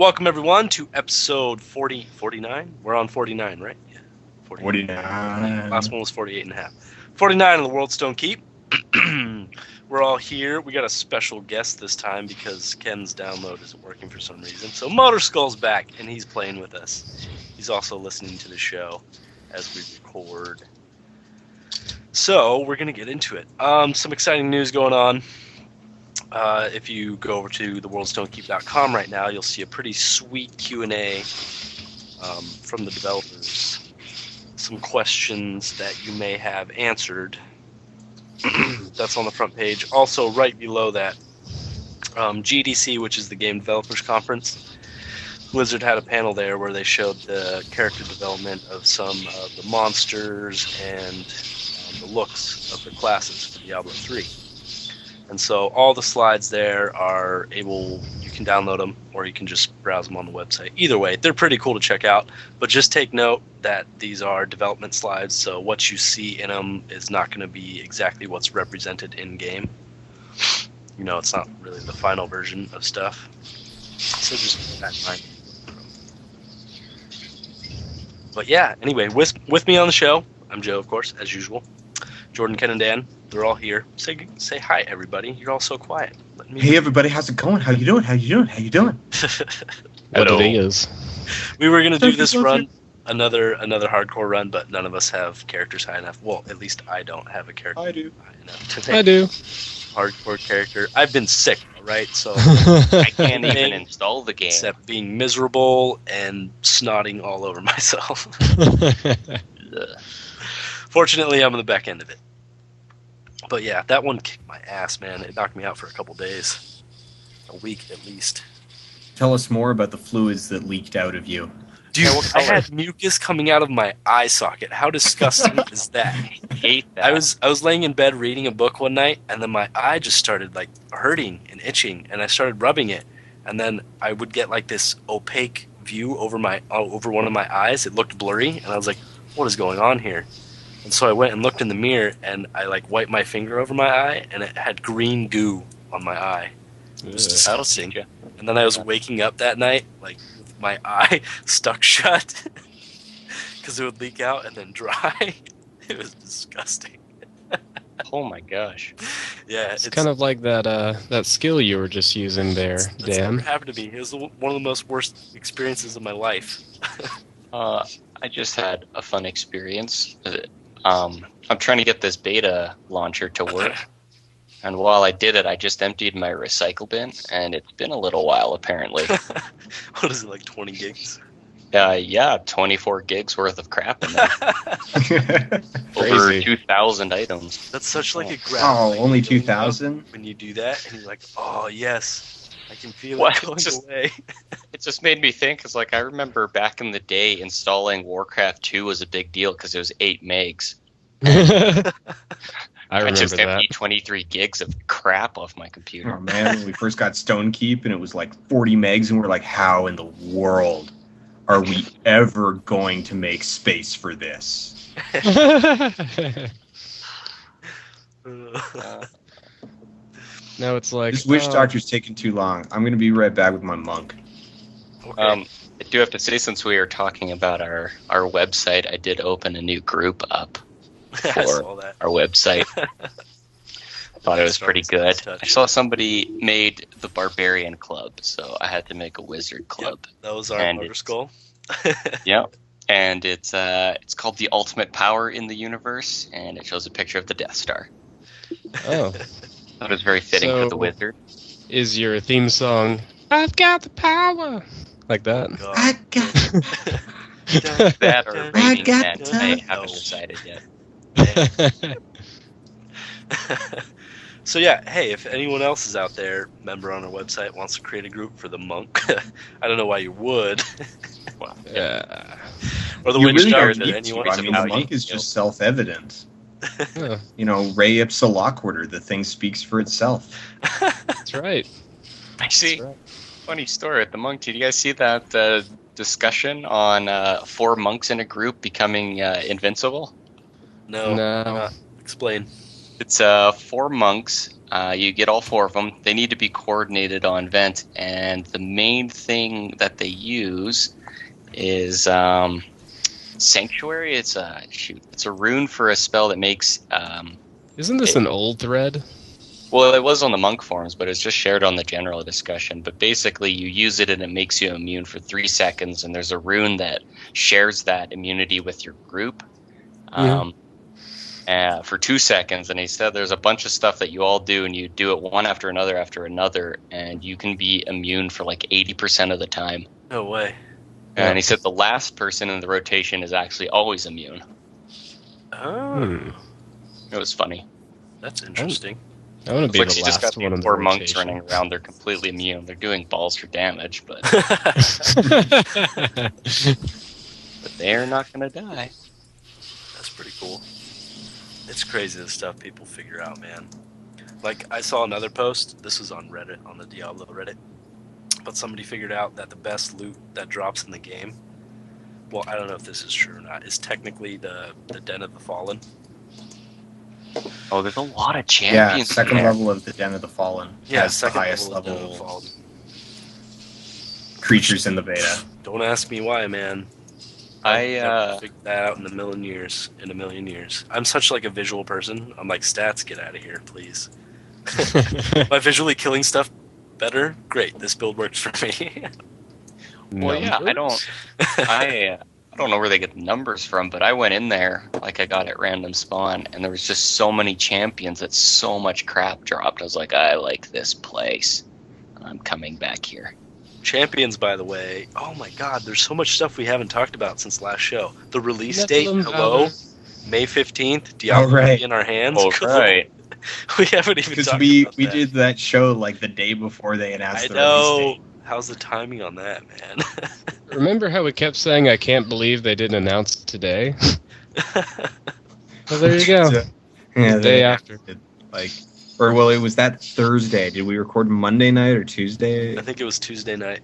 welcome everyone to episode 49. We're on 49, right? Yeah. 49. Last one was 48 and a half. 49 of the World's Don't Keep. We're all here. We got a special guest this time because Ken's download isn't working for some reason. So Motor Skull's back, and he's playing with us. He's also listening to the show as we record. So we're going to get into it. Some exciting news going on. If you go over to theworldsdon'tkeep.com right now, you'll see a pretty sweet Q&A from the developers. Some questions that you may have answered. That's on the front page. Also, right below that, GDC, which is the Game Developers Conference, Blizzard had a panel there where they showed the character development of some of the monsters and the looks of the classes for Diablo 3. And so all the slides there are able, you can download them or you can just browse them on the website. Either way, they're pretty cool to check out. But just take note that these are development slides, so what you see in them is not going to be exactly what's represented in-game. You know, it's not really the final version of stuff. So just keep that in mind. But yeah, anyway, with me on the show, I'm Joe, of course, as usual. Jordan, Ken, and Dan, they're all here. Say hi, everybody. You're all so quiet. Hey, everybody. How's it going? How you doing? What it is. We were going to do this run, another hardcore run, but none of us have characters high enough. Well, at least I don't have a character I do. high enough to make I do. hardcore character. I've been sick, right? So I can't even install the game. Except being miserable and snotting all over myself. Fortunately, I'm on the back end of it. But yeah, that one kicked my ass, man. It knocked me out for a couple days. A week, at least. Tell us more about the fluids that leaked out of you. Dude, I had mucus coming out of my eye socket. How disgusting is that? I hate that. I was laying in bed reading a book one night, and then my eye just started like hurting and itching, and I started rubbing it, and then I would get like this opaque view over one of my eyes. It looked blurry, and I was like, "What is going on here?" And so I went and looked in the mirror, and I like wiped my finger over my eye, and it had green goo on my eye. It was disgusting. And then I was waking up that night, like with my eye stuck shut, because it would leak out and then dry. It was disgusting. Oh my gosh. Yeah, It's kind of like that skill you were just using there, that's Dan. never happened to me. It was one of the most worst experiences of my life. I just had a fun experience. I'm trying to get this beta launcher to work. And while I did it, I just emptied my recycle bin, and it's been a little while, apparently. What is it, like 20 gigs? Yeah, 24 gigs worth of crap in there. Over 2,000 items. That's such like a grab. Oh, only 2,000? When you do that, and you're like, oh, yes, I can feel What? it going away. It just made me think, because like, I remember back in the day, installing Warcraft 2 was a big deal because it was 8 megs. I remember just that. emptied 23 gigs of crap off my computer. Oh, man. When we first got Stone Keep, and it was like 40 megs, and we're like, how in the world are we ever going to make space for this? Now it's like This witch doctor's taking too long. I'm going to be right back with my monk. Okay. I do have to say, since we are talking about our website, I did open a new group up I for saw that. our website. I thought it was pretty good. I saw somebody made the Barbarian Club, so I had to make a Wizard Club. Yep, that was our And Motor Skull. Yeah, and it's called the Ultimate Power in the Universe, and it shows a picture of the Death Star. Oh, That was very fitting for the Wizard. is your theme song "I've Got the Power" like that? God. I got... That or I Raging got Man, the- I haven't decided yet. So yeah, hey, if anyone else is out there, member on our website, wants to create a group for the monk, I don't know why you would. Well, Yeah. Or the You witch really doctor don't that need anyone to. I mean, the about monk you, is you just self-evident. Yeah, You know, Ray ipsa loquitur, the thing speaks for itself. that's right. I see. That's right. Funny story at the monk. Did you guys see that discussion on 4 monks in a group becoming invincible? No. No. Explain. It's 4 monks You get all 4 of them. They need to be coordinated on vent, and the main thing that they use is Sanctuary. It's a rune for a spell that makes. Isn't this an old thread? Well, it was on the monk forums, but it's just shared on the general discussion. But basically, you use it and it makes you immune for 3 seconds, and there's a rune that shares that immunity with your group for 2 seconds. And he said there's a bunch of stuff that you all do, and you do it one after another, and you can be immune for like 80% of the time. No way. And he said the last person in the rotation is actually always immune. Oh. It was funny. That's interesting. I want to be Like the you just last got one in these the 4 monks rotation. running around. They're completely immune. They're doing balls for damage, but they're not going to die. That's pretty cool. It's crazy the stuff people figure out, man. Like, I saw another post. This was on Reddit, on the Diablo Reddit. But somebody figured out that the best loot that drops in the game, well, I don't know if this is true or not, is technically the Den of the Fallen. Oh, there's a lot of Yeah, champions. second in there. level of the Den of the Fallen. Yeah, has the second highest level of Den of level the Fallen. creatures in the beta. Don't ask me why, man. I never figured that out in a million years. I'm such like a visual person. I'm like, stats, get out of here, please. By visually killing stuff better, great. This build works for me. well, yeah, I don't know where they get the numbers from, but I went in there like I got at random spawn, and there was just so many champions that so much crap dropped. I was like, I like this place. I'm coming back here. Champions, by the way. Oh my God, there's so much stuff we haven't talked about since last show. The release date, hello, May 15th. Diablo right. in our hands. Oh, right. We haven't even Because talked we about that. did that show like the day before they announced I the know. release date. How's the timing on that, man? Remember how we kept saying, I can't believe they didn't announce it today? Well, there you go. Yeah, The day after. It was that Thursday. Did we record Monday night or Tuesday? I think it was Tuesday night.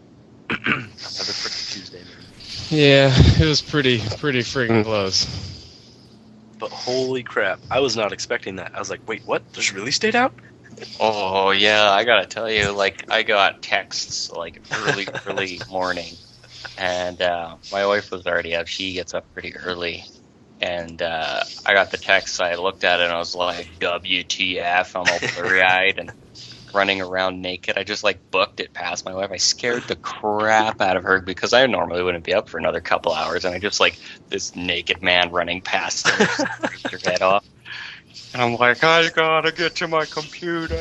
Another freaking Tuesday night. Yeah, it was pretty friggin' close. But holy crap, I was not expecting that. I was like, wait, what? There's a release date out? Oh, yeah, I gotta tell you, like, I got texts, like, early morning, and my wife was already up. She gets up pretty early, and I got the text, I looked at it, and I was like, WTF, I'm all blurry-eyed and running around naked. I just, like, booked it past my wife. I scared the crap out of her, because I normally wouldn't be up for another couple hours, and I just, like, this naked man running past her, her head off. And I'm like, I gotta get to my computer.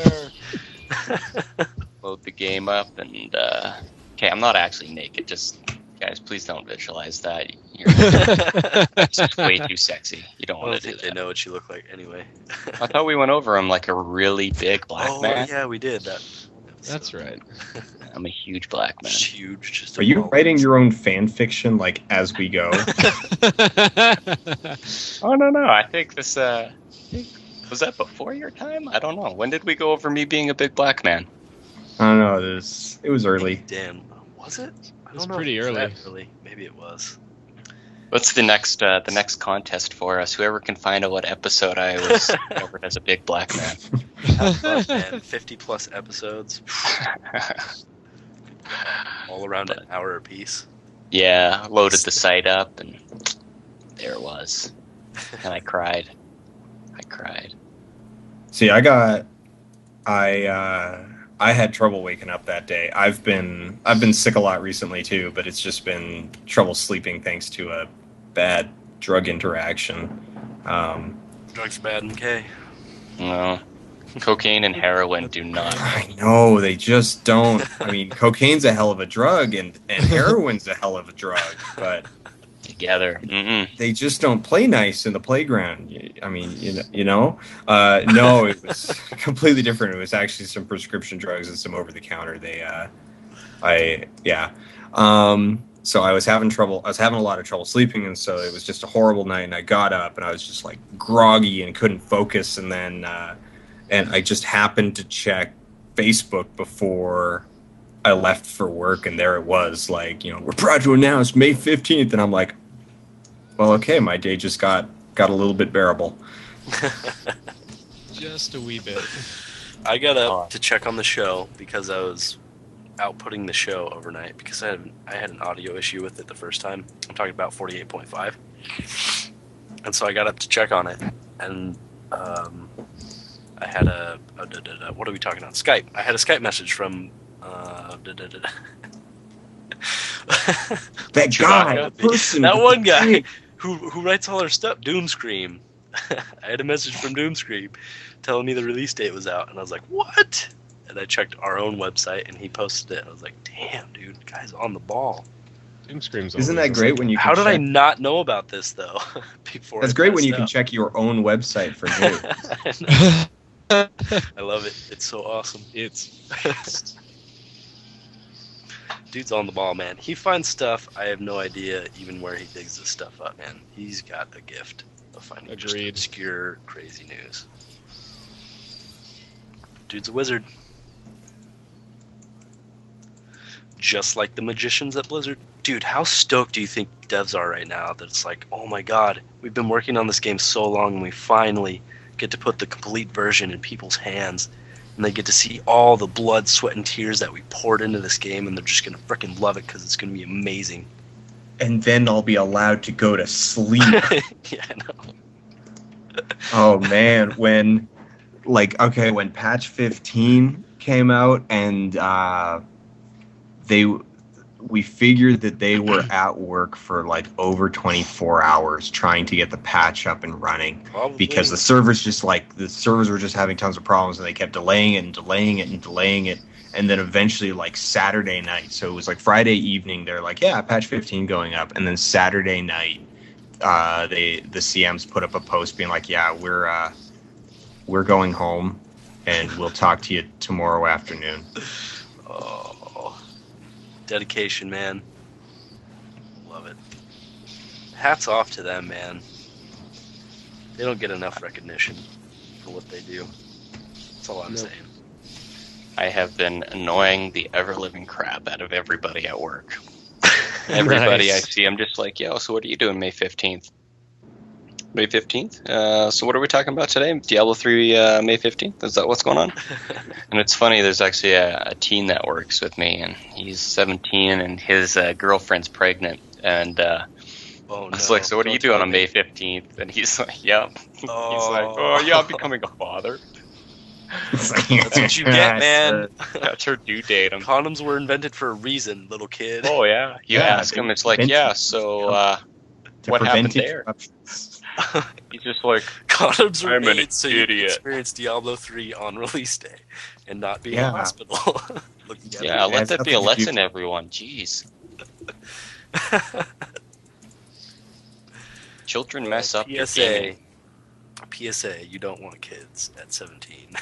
Load the game up, and okay, I'm not actually naked. Just guys, please don't visualize that. It's just way too sexy. You don't I want don't to do think they that. know what you look like anyway. I thought we went over. I'm like a really big black man. Yeah, we did that. That's right. I'm a huge black man. It's huge. Just Are you writing your own fan fiction like as we go? Oh no, I think this. Was that before your time? I don't know. When did we go over me being a big black man? I don't know. It was early. Dan, was it? I was don't know pretty if it was early. that early. Maybe it was. What's the next contest for us? Whoever can find out what episode I was covered as a big black man. How fun, man. 50 plus episodes, all around an hour apiece. Yeah, loaded the site up, and there it was. And I cried. See, I had trouble waking up that day. I've been sick a lot recently too, but it's just been trouble sleeping thanks to a bad drug interaction. Drugs bad, okay. No. Cocaine and heroin do not. I know, they just don't. I mean, cocaine's a hell of a drug, and heroin's a hell of a drug, but Together. Mm-mm. they just don't play nice in the playground. I mean, you know. No, it was completely different. It was actually some prescription drugs and some over the counter. So I was having trouble. I was having a lot of trouble sleeping, and so it was just a horrible night. And I got up, and I was just like groggy and couldn't focus. And then, and I just happened to check Facebook before I left for work, and there it was, like, you know, we're proud to announce May 15th, and I'm like, well, okay, my day just got a little bit bearable. Just a wee bit. I got up to check on the show because I was outputting the show overnight because I had an audio issue with it the first time. I'm talking about 48.5. And so I got up to check on it, and I had what are we talking on? Skype. I had a Skype message from that guy, person, that one guy who writes all our stuff, Doomscream. I had a message from Doomscream telling me the release date was out, and I was like, what? And I checked our own website, and he posted it. I was like, damn, dude, guy's on the ball. Isn't that great when you can How did I not know about this, though? Before That's great when you can check your own website for news. I love it. It's so awesome. Dude's on the ball, man. He finds stuff. I have no idea even where he digs this stuff up, man. He's got a gift of finding just obscure, crazy news. Dude's a wizard. Just like the magicians at Blizzard. Dude, how stoked do you think devs are right now that it's like, oh my god, we've been working on this game so long and we finally get to put the complete version in people's hands, and they get to see all the blood, sweat, and tears that we poured into this game, and they're just going to freaking love it because it's going to be amazing. And then I'll be allowed to go to sleep. Yeah, I know. Oh man, when patch 15 came out and we figured that they were at work for like over 24 hours trying to get the patch up and running. Probably. Because the servers were just having tons of problems, and they kept delaying it and delaying it and delaying it. And then eventually, like Saturday night, so it was like Friday evening, they're like, yeah, patch 15 going up. And then Saturday night, the CMs put up a post being like, yeah, we're going home, and we'll talk to you tomorrow afternoon. Oh, dedication, man. Love it. Hats off to them, man. They don't get enough recognition for what they do. That's all I'm saying. I have been annoying the ever-living crap out of everybody at work. Everybody nice. I see, I'm just like, yo, so what are you doing May 15th? May 15th? So what are we talking about today? Diablo 3 May 15th? Is that what's going on? And it's funny, there's actually a teen that works with me, and he's 17, and his girlfriend's pregnant. And I was like, so what are you doing on May 15th? And he's like, yep. He's like, oh, yeah, I'm becoming a father. That's what you get, man. That's her due date. Condoms were invented for a reason, little kid. Oh, yeah. You ask him, it's like, yeah, so what happened there? He's just like, condoms were made so you could experience Diablo 3 on release day and not be in a hospital. Yeah, let that be a lesson, everyone. Jeez. Children mess up your gaming. PSA, you don't want kids at 17.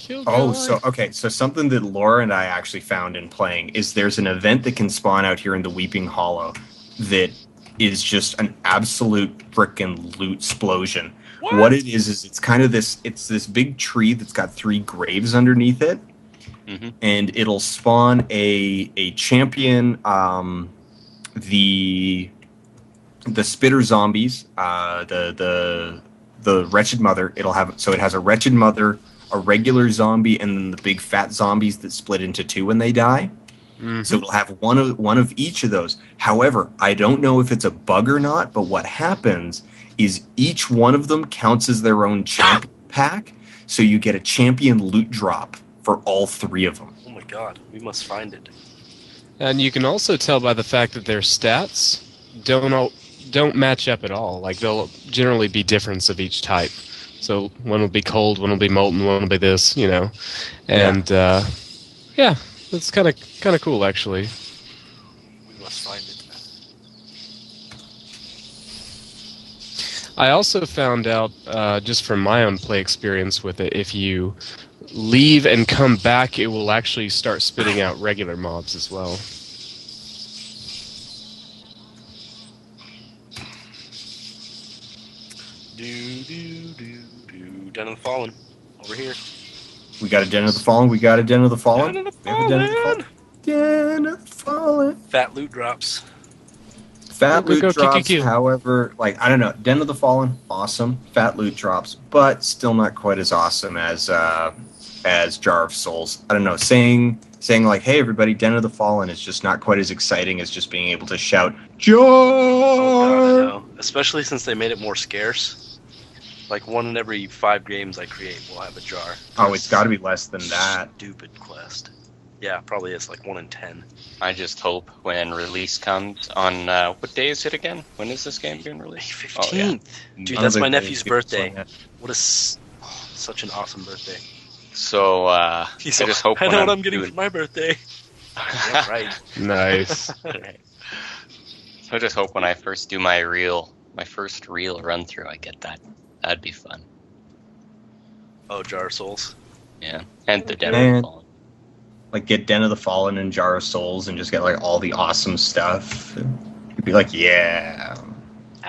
So something that Laura and I actually found in playing is there's an event that can spawn out here in the Weeping Hollow that is just an absolute frickin' loot explosion. What it is it's kind of this big tree that's got 3 graves underneath it, and it'll spawn a champion, the spitter zombies, the wretched mother. It has a wretched mother, a regular zombie, and then the big fat zombies that split into 2 when they die. So it'll have one of each of those. However, I don't know if it's a bug or not, but what happens is each one of them counts as their own champion pack, so you get a champion loot drop for all 3 of them. Oh my god, we must find it. And you can also tell by the fact that their stats don't match up at all. Like, they'll generally be different of each type. So one will be cold, one will be molten, one will be this, And it's kind of cool, actually. We must find it. I also found out, just from my own play experience with it, if you leave and come back, it will actually start spitting out regular mobs as well. Den of the Fallen. Over here. We got a Den of the Fallen. Den of the Fallen. Den of the Fallen. Fat loot drops. Fat Go, loot go, drops, QQQ. however, like I don't know, Den of the Fallen, awesome. Fat loot drops, but still not quite as awesome as Jar of Souls. I don't know, saying like, hey everybody, Den of the Fallen is just not quite as exciting as just being able to shout Jar. Oh god, I know. Especially since they made it more scarce. Like 1 in every 5 games I create will have a jar. Oh, it's got to be less than that. Stupid quest. Yeah, probably it's like 1 in 10. I just hope when release comes on what day is it again? When is this game being May released? 15th. Dude, None that's of my it nephew's is birthday. yet. Such an awesome birthday. So I He's just hope I when know what I'm getting doing- for my birthday. Yeah, right. Nice. Right. So I just hope when I first do my first real run through, I get that. That'd be fun. Oh, Jar of Souls. Yeah, and the Man. Den of the Fallen. Like get Den of the Fallen and Jar of Souls and just get like all the awesome stuff. You'd be like, yeah,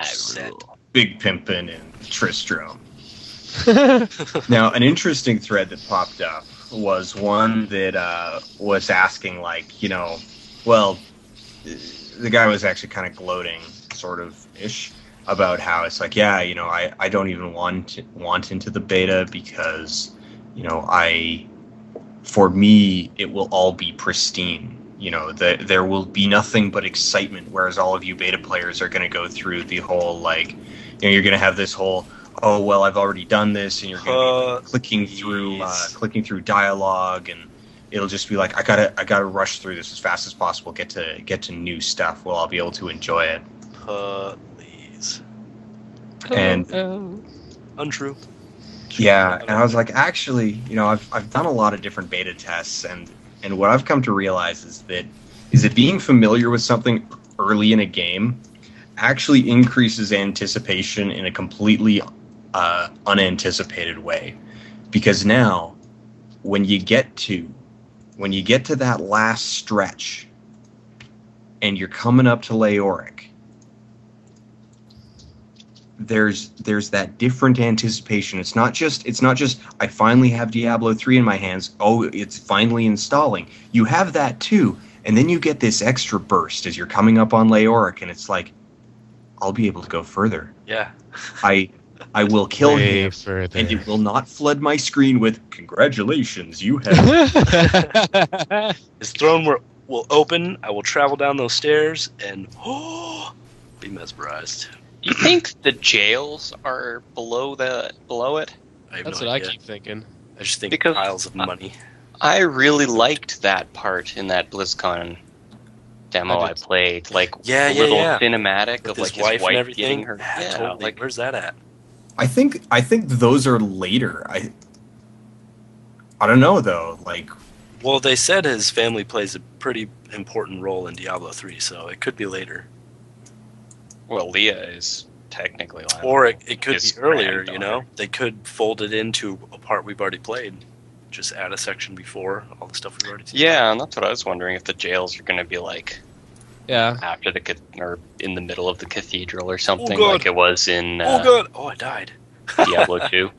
Set. Big Pimpin' and Tristram. Now, an interesting thread that popped up was one that was asking, like, well, the guy was actually kind of gloating, sort of ish, about how it's like, yeah, I don't even want into the beta because, for me, it will all be pristine. There will be nothing but excitement, whereas all of you beta players are going to go through the whole, like, you're going to have this whole, oh, well, I've already done this, and you're going to be clicking through dialogue, and it'll just be like, I gotta rush through this as fast as possible, get to new stuff. Well, I'll be able to enjoy it. Please. And Untrue. yeah, and I was like, actually, I've done a lot of different beta tests, and what I've come to realize is that being familiar with something early in a game actually increases anticipation in a completely unanticipated way. Because now, when you get to that last stretch, and you're coming up to Leoric, there's that different anticipation. It's not just I finally have Diablo 3 in my hands. Oh, it's finally installing. You have that too, and then you get this extra burst as you're coming up on Leoric, and it's like, I'll be able to go further. Yeah. I will kill Way him, further. and it will not flood my screen with congratulations. You have. His throne will open. I will travel down those stairs and be mesmerized. You think the jails are below it? I have That's no what idea. I keep thinking. I just think Because- piles of money. I really liked that part in that BlizzCon demo I I did. played. Like Yeah, a little yeah. cinematic With of like his wife and getting everything. her. Yeah, Yeah, totally. like Where's that at? I think those are later. I don't know though. Like, Well, they said his family plays a pretty important role in Diablo 3, so it could be later. well, Leah is technically live. Or it could His be earlier, granddaughter. They could fold it into a part we've already played. Just add a section before all the stuff we've already seen. Yeah, and that's what I was wondering, if the jails are going to be like Yeah. after or in the middle of the cathedral or something, God. like it was in Oh, God! Oh, I died. Diablo 2,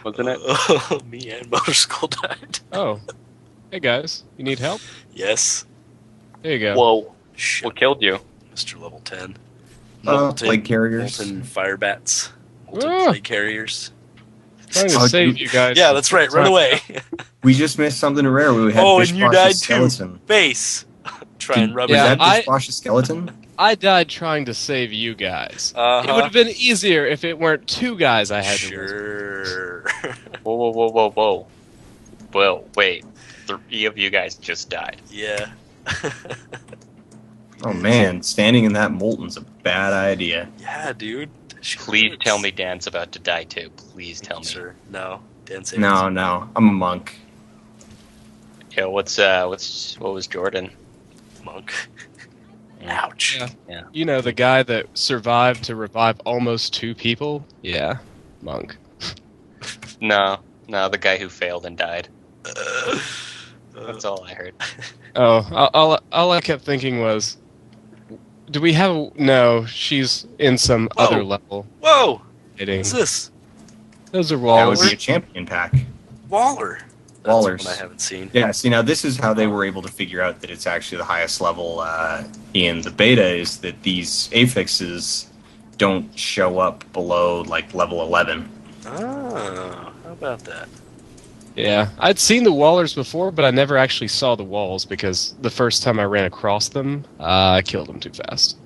wasn't it? Me and Motor Skull died. Oh. Hey guys, you need help? Yes. There you go. Whoa, Shit, what killed you? Mr. Level 10. plague carriers. Molten fire bats. Molten Ah. plague carriers. Trying to Oh, save dude. you guys. Yeah, that's right. Run away. We just missed something rare. We had Oh, and Bish you Bosh's died too. skeleton. Face. Try and rub Was Yeah, it that in. Bish Bosh's skeleton? I died trying to save you guys. It would Uh-huh. have been easier if it weren't 2 guys I had to rescue. Sure. Whoa. Well, wait. 3 of you guys just died. Yeah. Oh man, standing in that molten's a bad idea. Yeah, dude. Please tell me Dan's about to die too. Please tell me. Sir. No. Dan saved No, us. no, I'm a monk. Yeah, what was Jordan? Monk. Ouch. Yeah. You know, the guy that survived to revive almost 2 people? Yeah. Monk. No, the guy who failed and died. That's all I heard. Oh, all I kept thinking was, do we have... No, she's in some Whoa. other level. Whoa! Hitting. What's this? Those are That would walls. be a champion pack. Waller. Wallers. one I haven't seen. Yeah, see, now this is how they were able to figure out that it's actually the highest level in the beta, is that these affixes don't show up below, like, level 11. Oh, how about that? Yeah, I'd seen the Wallers before, but I never actually saw the walls because the first time I ran across them, I killed them too fast.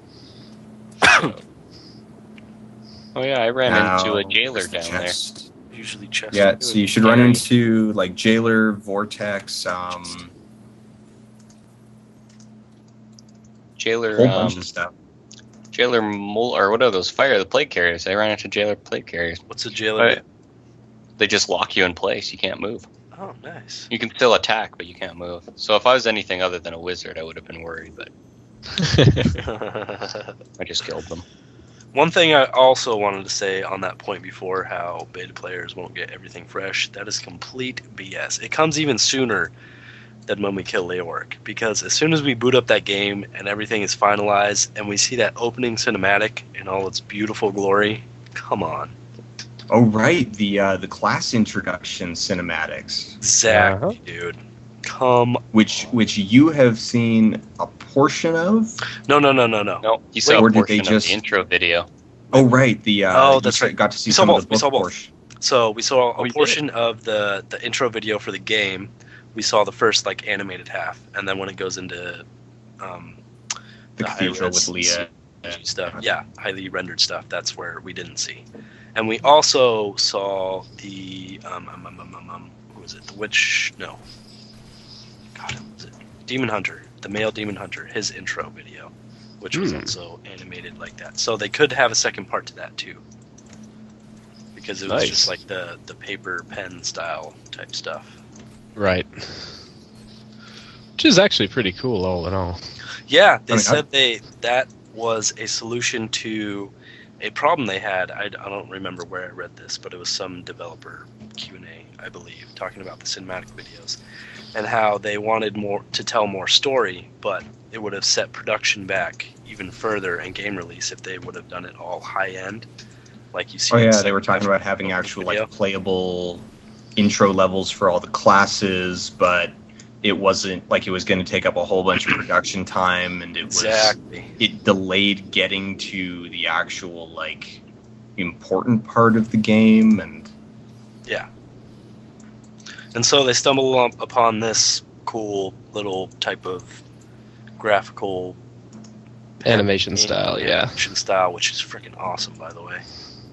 Oh yeah, I ran into a Now, jailer where's the down there. chest? Usually chest. Yeah, so you should run into, like, Jailer, Vortex, Jailer, whole bunch of stuff. Jailer or what are those? The plague carriers. I ran into Jailer plague carriers. What's a jailer? They just lock you in place. You can't move. Oh, nice. You can still attack, but you can't move. So if I was anything other than a wizard, I would have been worried, but I just killed them. One thing I also wanted to say on that point before, how beta players won't get everything fresh, that is complete BS. It comes even sooner than when we kill Leowork, because as soon as we boot up that game and everything is finalized and we see that opening cinematic in all its beautiful glory, come on. Oh, right, the class introduction cinematics. Exactly, dude. Come Which you have seen a portion of? No. No, you saw or a did portion they of just- the intro video. Oh, right, that's right. Got to see We saw some of both, the we book saw both. portion. So we saw Oh, a you portion of the intro video for the game. We saw the first like animated half, and then when it goes into The cathedral with high-res Leah. CG stuff, yeah, highly rendered stuff. That's where we didn't see. And we also saw the who was it? The witch? No. God, who was it? Demon Hunter, the male Demon Hunter, his intro video, which was also animated like that. So they could have a second part to that too, because it was Nice. just like the paper pen style type stuff. Right. Which is actually pretty cool, all in all. Yeah, they I mean, said that was a solution to a problem they had. I don't remember where I read this, but it was some developer Q&A, I believe, talking about the cinematic videos and how they wanted to tell more story, but it would have set production back even further and game release if they would have done it all high end, like you see. Oh in yeah, some they were talking about having actual video. like playable intro levels for all the classes, but it wasn't like it was going to take up a whole bunch of production time, and Exactly. it delayed getting to the actual like important part of the game. And Yeah. And so they stumble upon this cool little type of graphical Animation style, yeah. Animation style, which is freaking awesome, by the way.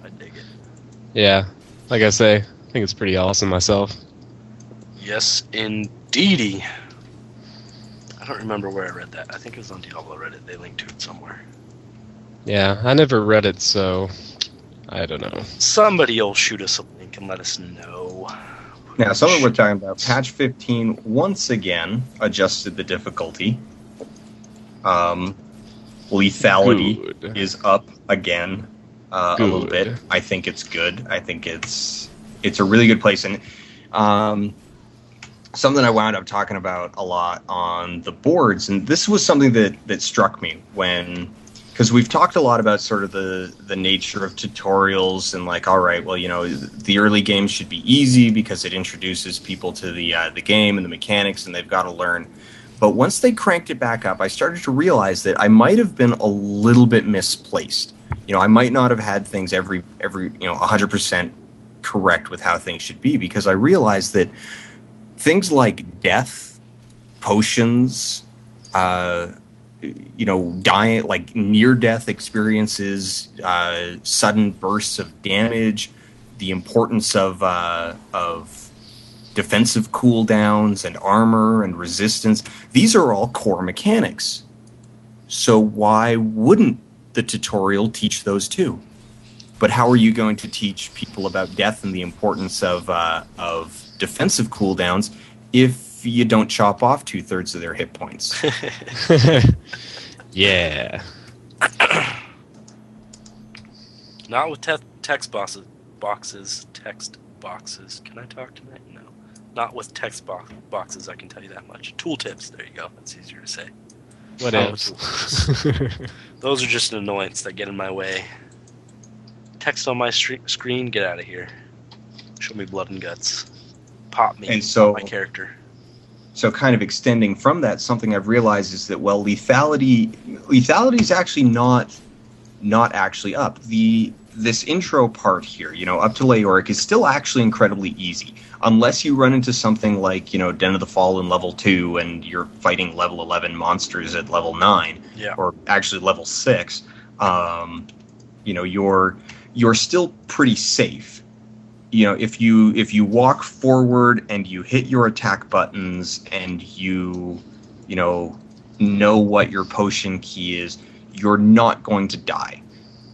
I dig it. Yeah. Like I say, I think it's pretty awesome myself. Yes, indeedy. I don't remember where I read that. I think it was on Diablo Reddit. They linked to it somewhere. Yeah, I never read it, so I don't know. Somebody will shoot us a link and let us know. now, something we're talking about, patch 15 once again adjusted the difficulty. Lethality Good. is up again a little Good. bit. I think it's good. I think it's a really good place. And something I wound up talking about a lot on the boards, and this was something that struck me because we've talked a lot about sort of the nature of tutorials and like, all right, well, the early games should be easy because it introduces people to the game and the mechanics, and they've got to learn. But once they cranked it back up, I started to realize that I might have been a little bit misplaced. I might not have had things every 100% correct with how things should be, because I realized that things like death, potions, dying, like near-death experiences, sudden bursts of damage, the importance of defensive cooldowns and armor and resistance. These are all core mechanics. So why wouldn't the tutorial teach those too? But how are you going to teach people about death and the importance of defensive cooldowns if you don't chop off 2/3 of their hit points? Yeah. Not with text boxes. Text boxes. Can I talk tonight? No. Not with text boxes, I can tell you that much. Tooltips, there you go. That's easier to say. What Oh, else? tooltips. Those are just an annoyance that get in my way. Text on my screen, get out of here. Show me blood and guts. Pop me. And so, Pop my character. So kind of extending from that, something I've realized is that, well, lethality is actually not actually up. This intro part here, up to Leoric is still actually incredibly easy. Unless you run into something like, Den of the Fallen level 2 and you're fighting level 11 monsters at level 9, or actually level 6, you're still pretty safe. If you walk forward and you hit your attack buttons and you know what your potion key is, you're not going to die.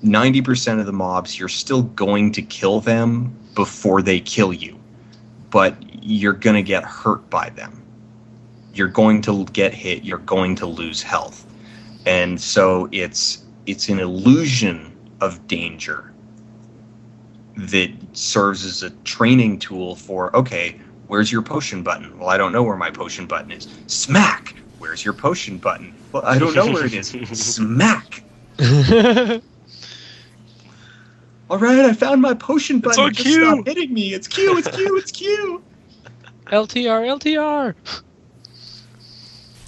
90% of the mobs, you're still going to kill them before they kill you, but you're going to get hurt by them. You're going to get hit, you're going to lose health. And so it's an illusion of danger that serves as a training tool for, okay, where's your potion button? Well, I don't know where my potion button is. Smack! Where's your potion button? Well, I don't know where it is. Smack! All right, I found my potion button. It's on Q. Stop hitting me. It's Q, it's Q, it's Q. LTR.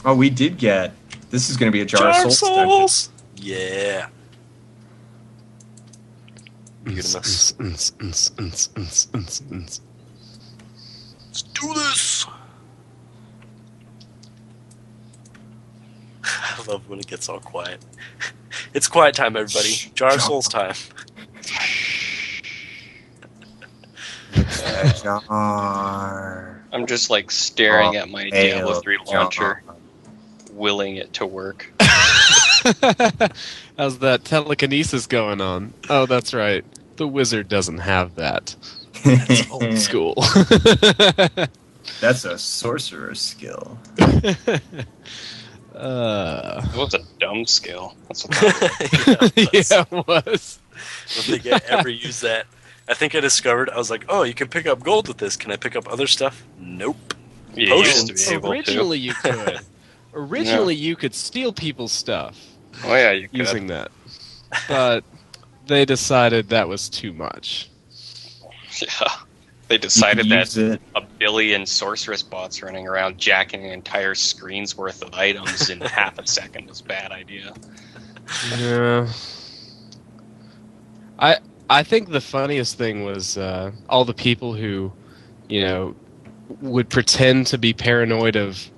Oh, we did get... This is going to be a Jar of Souls. Yeah. Let's do this. I love when it gets all quiet. It's quiet time, everybody. Jar of Souls time. Jar. I'm just like staring at my Diablo 3 launcher, willing it to work. How's that telekinesis going on? Oh, that's right. The wizard doesn't have that. That's old school. That's a sorcerer's skill. It was a dumb skill. That's what yeah, it was. I don't think I ever used that. I think I discovered, I was like, oh, you can pick up gold with this. Can I pick up other stuff? Nope. you used to be able Originally, to. you could. Originally, you could steal people's stuff Oh yeah, you could. using that. But they decided that was too much. Yeah. They decided Use that it. a billion sorceress bots running around jacking an entire screen's worth of items in half a second was a bad idea. Yeah. I think the funniest thing was all the people who, would pretend to be paranoid of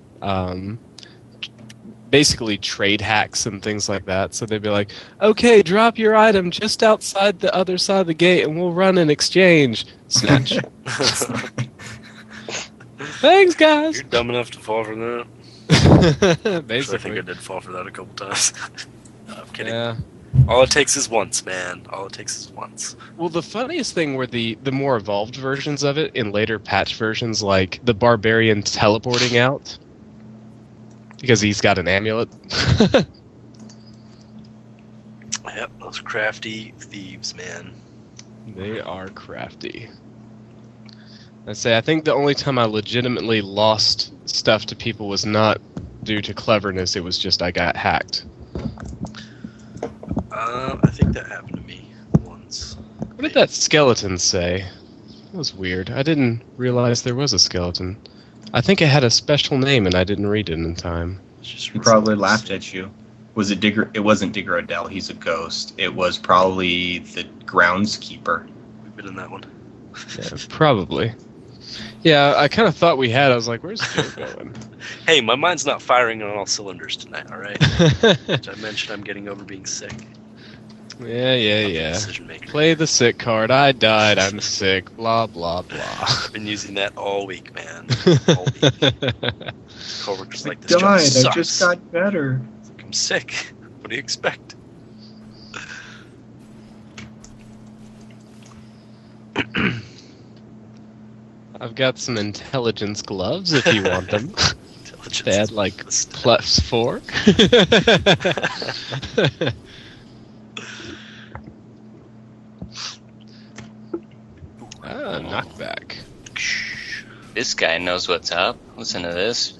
basically trade hacks and things like that. So they'd be like, okay, drop your item just outside the other side of the gate and we'll run an exchange. Snatch. Thanks, guys. You're dumb enough to fall for that. Basically. I think I did fall for that a couple times. No, I'm kidding. Yeah. All it takes is once, man. All it takes is once. Well, the funniest thing were the more evolved versions of it in later patch versions, like the barbarian teleporting out because he's got an amulet. Yep, those crafty thieves, man. They are crafty. I think the only time I legitimately lost stuff to people was not due to cleverness, it was just I got hacked. I think that happened to me once. What did that skeleton say? That was weird. I didn't realize there was a skeleton. I think it had a special name and I didn't read it in time. He probably laughed at you. Was it Digger? It wasn't Digger Adele. He's a ghost. It was probably the groundskeeper. We've been in that one. Yeah, probably. Yeah, I kind of thought we had. I was like, where's Joe going? Hey, my mind's not firing on all cylinders tonight, alright? Which I mentioned I'm getting over being sick. Yeah. Decision maker. Play the sick card. I died. I'm sick. Blah, blah, blah. I've been using that all week, man. All week. Coworkers like, this job Died. sucks. I just got better. I'm sick. What do you expect? I've got some intelligence gloves if you want them. Intelligence. They add like +4. Knockback. This guy knows what's up. Listen to this.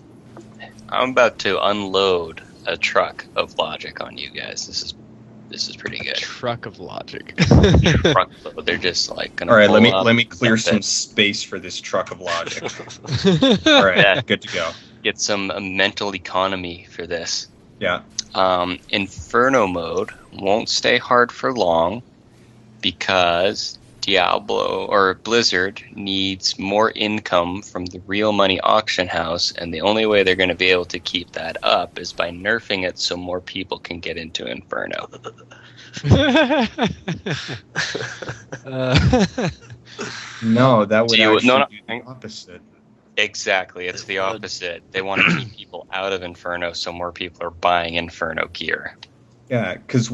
I'm about to unload a truck of logic on you guys. This This is pretty good. Truck of logic. Truckload. They're just like gonna. All right, pull up, let me clear dump some it, space for this truck of logic. All right, Yeah. good to go. get some mental economy for this. Yeah. Inferno mode won't stay hard for long because Diablo or Blizzard needs more income from the real money auction house, and the only way they're going to be able to keep that up is by nerfing it so more people can get into Inferno. No, that would Do you- actually no, no, be the opposite. Exactly, it's the opposite. They want to keep people out of Inferno so more people are buying Inferno gear. Yeah, because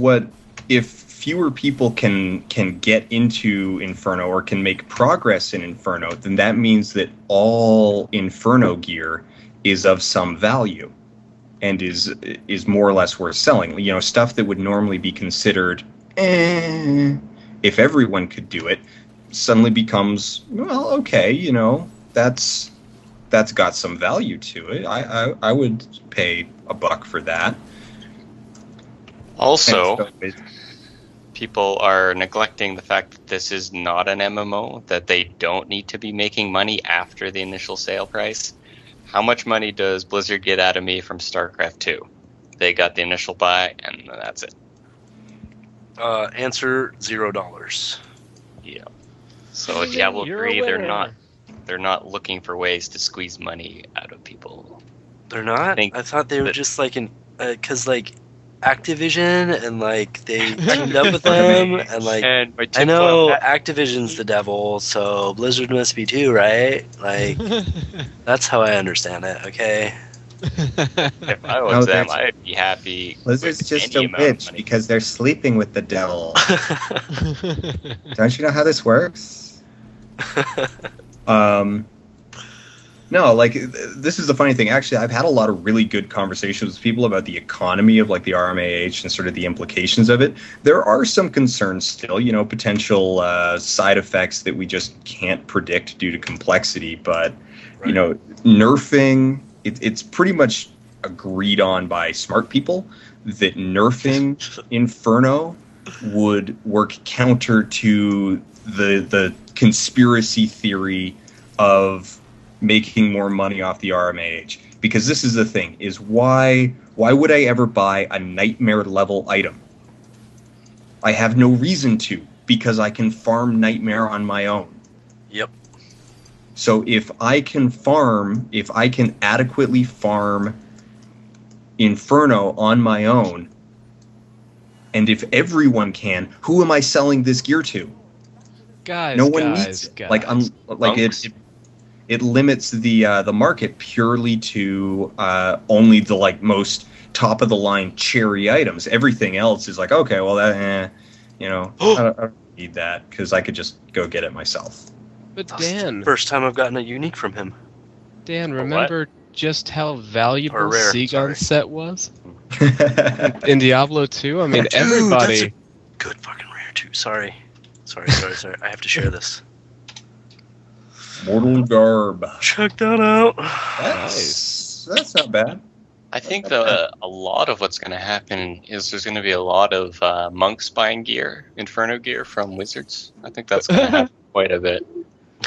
if fewer people can get into Inferno or can make progress in Inferno, then that means that all Inferno gear is of some value and is more or less worth selling. You know, stuff that would normally be considered, if everyone could do it, suddenly becomes, well, okay, you know, that's got some value to it. I would pay $1 for that. Also, people are neglecting the fact that this is not an MMO, that they don't need to be making money after the initial sale price. How much money does Blizzard get out of me from StarCraft 2? They got the initial buy, and that's it. Answer $0. Yeah. So Diablo 3, they're not looking for ways to squeeze money out of people. They're not? I thought they were just like because like Activision and like they teamed up with them and like I know Activision's the devil, so Blizzard must be too, right? Like that's how I understand it. Okay. If I was them, I'd be happy. Blizzard's just a witch because they're sleeping with the devil. Don't you know how this works? No, like, this is the funny thing. Actually, I've had a lot of really good conversations with people about the economy of, like, the RMAH and sort of the implications of it. There are some concerns still, you know, potential side effects that we just can't predict due to complexity. But, you know, nerfing, it's pretty much agreed on by smart people that nerfing Inferno would work counter to the conspiracy theory of making more money off the RMAH. Because this is the thing, is why would I ever buy a nightmare level item? I have no reason to, because I can farm nightmare on my own. Yep. So if I can adequately farm Inferno on my own, and if everyone can, who am I selling this gear to? Guys, no one needs it. It limits the market purely to only the like most top of the line cherry items. Everything else is like, okay, well that you know, I don't need that because I could just go get it myself. But Dan, first time I've gotten a unique from him. Dan, remember just how valuable Seagun set was in Diablo 2? I mean, Dude, everybody. That's a good fucking rare too. Sorry. I have to share this. Mortal Garb. Check that out. That's not bad. I think a lot of what's going to happen is there's going to be a lot of monks buying gear, Inferno gear from Wizards. I think that's going to happen quite a bit.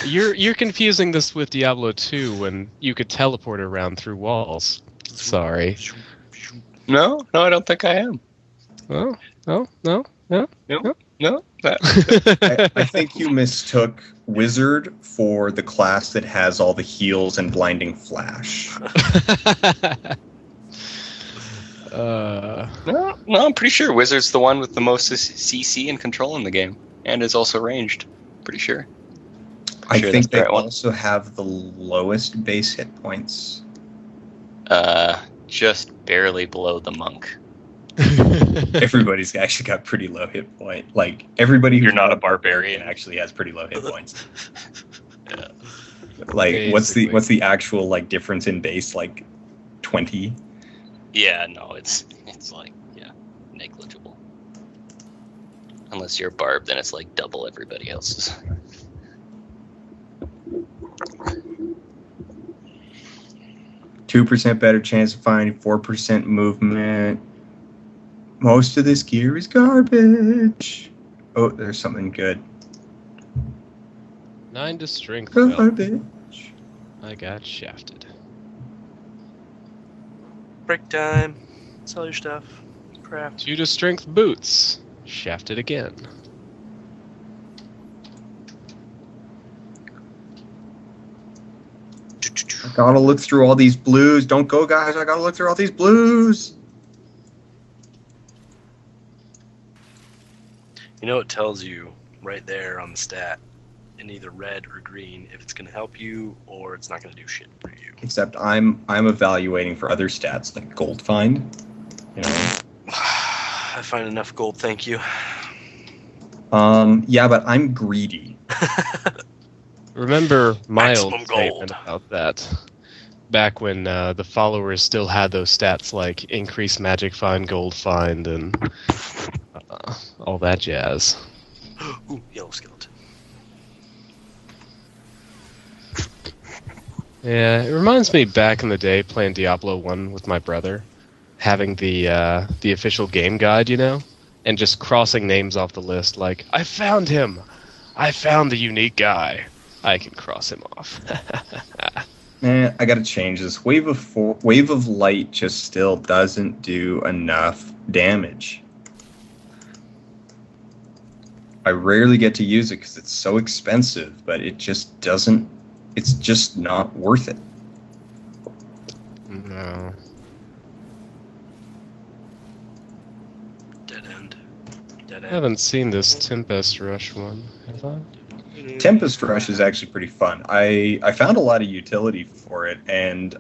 You're confusing this with Diablo 2 when you could teleport around through walls. Sorry. No, I don't think I am. No. I think you mistook Wizard for the class that has all the heals and blinding flash. No, I'm pretty sure Wizard's the one with the most CC and control in the game, and is also ranged. Pretty sure. I think they also have the lowest base hit points. Just barely below the monk. Everybody's actually got pretty low hit point. Like everybody who's You're not a barbarian actually has pretty low hit points. Yeah. Like Basically. what's the actual like difference in base? Like 20? Yeah, no, it's like negligible. Unless you're a barb, then it's like double everybody else's. % better chance of finding 4% movement. Most of this gear is garbage. Oh, there's something good. 9 to strength. Well, Garbage. I got shafted. Break time. Sell your stuff. Craft. 2 to strength boots. Shafted again. I gotta look through all these blues. Don't go, guys. I gotta look through all these blues. You know, it tells you right there on the stat in either red or green if it's going to help you or it's not going to do shit for you. Except I'm evaluating for other stats like gold find. You know. I find enough gold, thank you. Yeah, but I'm greedy. Remember my Maximum old statement gold. about that? Back when the followers still had those stats like increased magic find, gold find, and all that jazz. Ooh, yellow skeleton. Yeah, it reminds me back in the day playing Diablo 1 with my brother, having the official game guide, you know, and just crossing names off the list like, I found him! I found the unique guy. I can cross him off. Man, I gotta change this. Wave of light just still doesn't do enough damage. I rarely get to use it because it's so expensive, but it just doesn't. It's just not worth it. No. Dead end. Dead I end. haven't seen this Tempest Rush one, have I? Tempest Rush is actually pretty fun. I found a lot of utility for it, and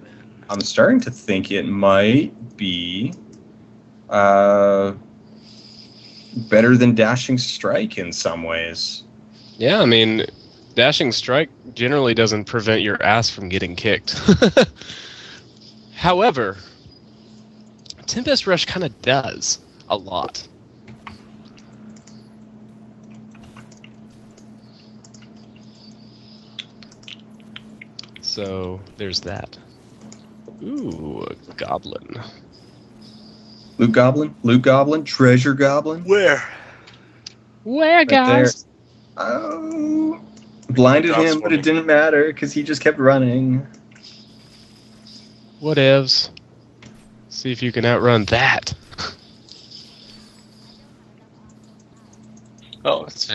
I'm starting to think it might be better than Dashing Strike in some ways. Yeah, I mean, Dashing Strike generally doesn't prevent your ass from getting kicked. However, Tempest Rush kind of does a lot. So, there's that. Ooh, a goblin. Loot Goblin, Treasure Goblin. Where? Where, Right there. guys? Oh, blinded Drops him, for but me. it didn't matter because he just kept running. Whatevs. See if you can outrun that. Oh, it's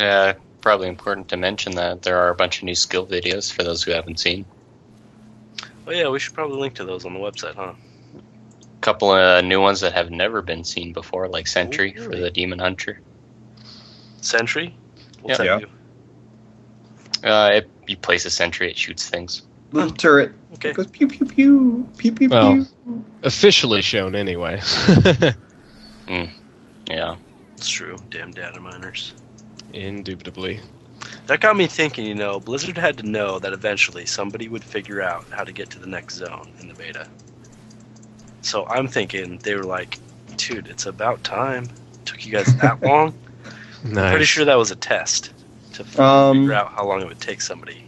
probably important to mention that there are a bunch of new skill videos for those who haven't seen. Oh yeah, we should probably link to those on the website, huh? A couple of new ones that have never been seen before, like Sentry Oh, for really? the Demon Hunter. Sentry? What's Yeah. that do? You place a sentry, it shoots things. Little turret. Okay. It goes pew pew pew pew pew Well. pew. Officially shown, anyway. Yeah. It's true. Damn data miners. Indubitably. That got me thinking, you know, Blizzard had to know that eventually somebody would figure out how to get to the next zone in the beta. So I'm thinking they were like, dude, it's about time. Took you guys that long? I'm Nice. pretty sure that was a test to figure out how long it would take somebody.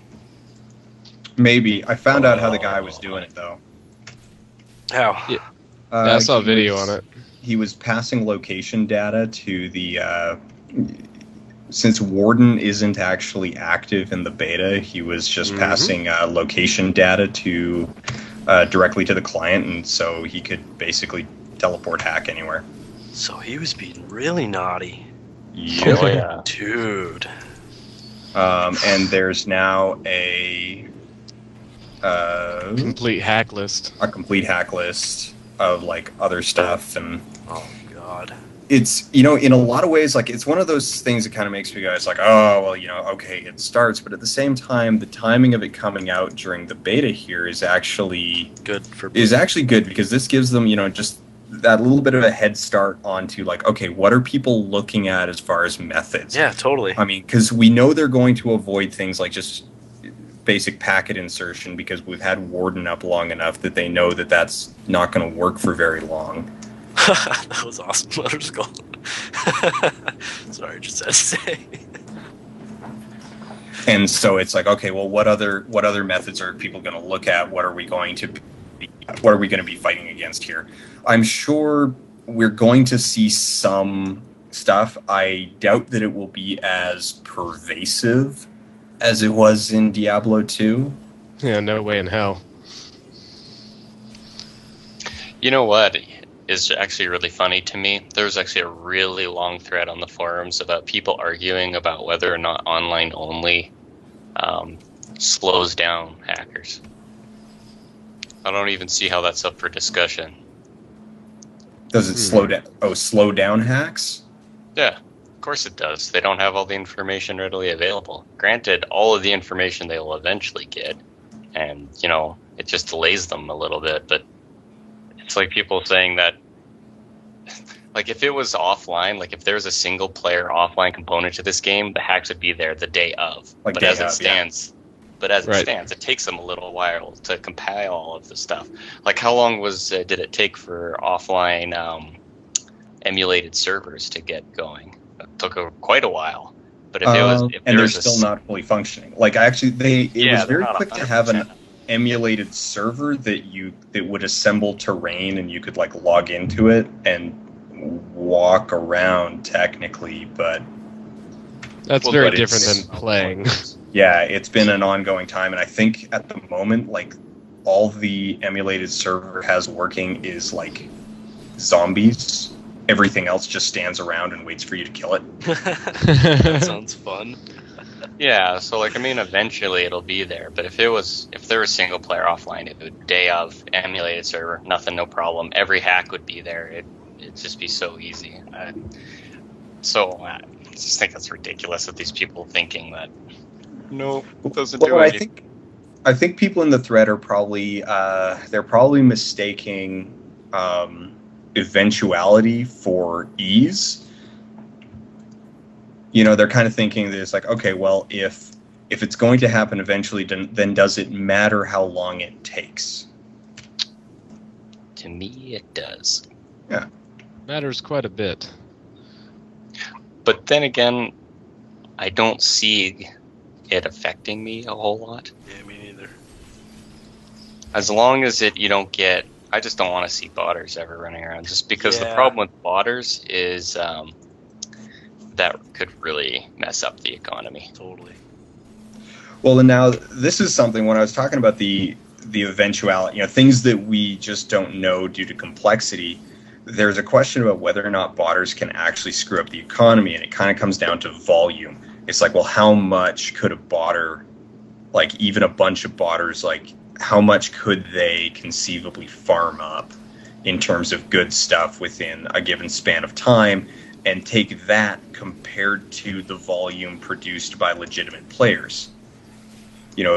Maybe. I found out how the guy was doing it though. How? Yeah. Yeah, I saw a he video was- on it. He was passing location data to the. Since Warden isn't actually active in the beta, he was just passing location data to directly to the client, and so he could basically teleport hack anywhere. So he was being really naughty. Yep. Oh, yeah. Dude. And there's now a Complete hack list. complete hack list of like other stuff, and Oh, God. it's, you know, in a lot of ways, like, it's one of those things that kind of makes me go, it's like, oh, well, you know, okay, it starts, but at the same time, the timing of it coming out during the beta here is actually Good for good because this gives them, you know, just that little bit of a head start onto like, okay, what are people looking at as far as methods? Yeah, totally. I mean, because we know they're going to avoid things like just basic packet insertion because we've had Warden up long enough that they know that that's not going to work for very long. That was awesome. Motor Skull. Sorry, just had to say. And so it's like, okay, well, what other methods are people going to look at? What are we going to be fighting against here? I'm sure we're going to see some stuff. I doubt that it will be as pervasive as it was in Diablo 2. Yeah, no way in hell. You know what is actually really funny to me? There was actually a really long thread on the forums about people arguing about whether or not online only slows down hackers. I don't even see how that's up for discussion. Does it slow down hacks? Yeah, of course it does. They don't have all the information readily available. Granted, all of the information they will eventually get, and, it just delays them a little bit, but it's like people saying that, like, if it was offline, like, if there's a single-player offline component to this game, the hacks would be there the day of. Like but day as it of, stands... But as it stands, it takes them a little while to compile all of the stuff. Like, how long did it take for offline emulated servers to get going? It took quite a while. But if they're still not fully functioning. Like, actually, it was very quick to have an emulated server that would assemble terrain, and you could like log into it and walk around technically, but that's very different than playing. Yeah, it's been an ongoing time, and I think at the moment, like, all the emulated server has working is, like, zombies. Everything else just stands around and waits for you to kill it. That sounds fun. Yeah, so, like, I mean, eventually it'll be there, but if there was single player offline, it would day of emulated server, nothing, no problem. Every hack would be there. It'd just be so easy. I just think that's ridiculous that these people thinking that. No, it doesn't do anything. I think people in the thread are probably mistaking eventuality for ease. They're kind of thinking that it's like, okay, well, if it's going to happen eventually, then does it matter how long it takes? To me, it does. Yeah, matters quite a bit. But then again, I don't see it affecting me a whole lot. Yeah, me neither. As long as I just don't want to see botters ever running around, just because the problem with botters is that could really mess up the economy. Totally. Well, and now this is something, when I was talking about the eventuality, things that we just don't know due to complexity, there's a question about whether or not botters can actually screw up the economy, and it kind of comes down to volume. It's like, well, how much could a botter, like even a bunch of botters, like how much could they conceivably farm up in terms of good stuff within a given span of time, and take that compared to the volume produced by legitimate players?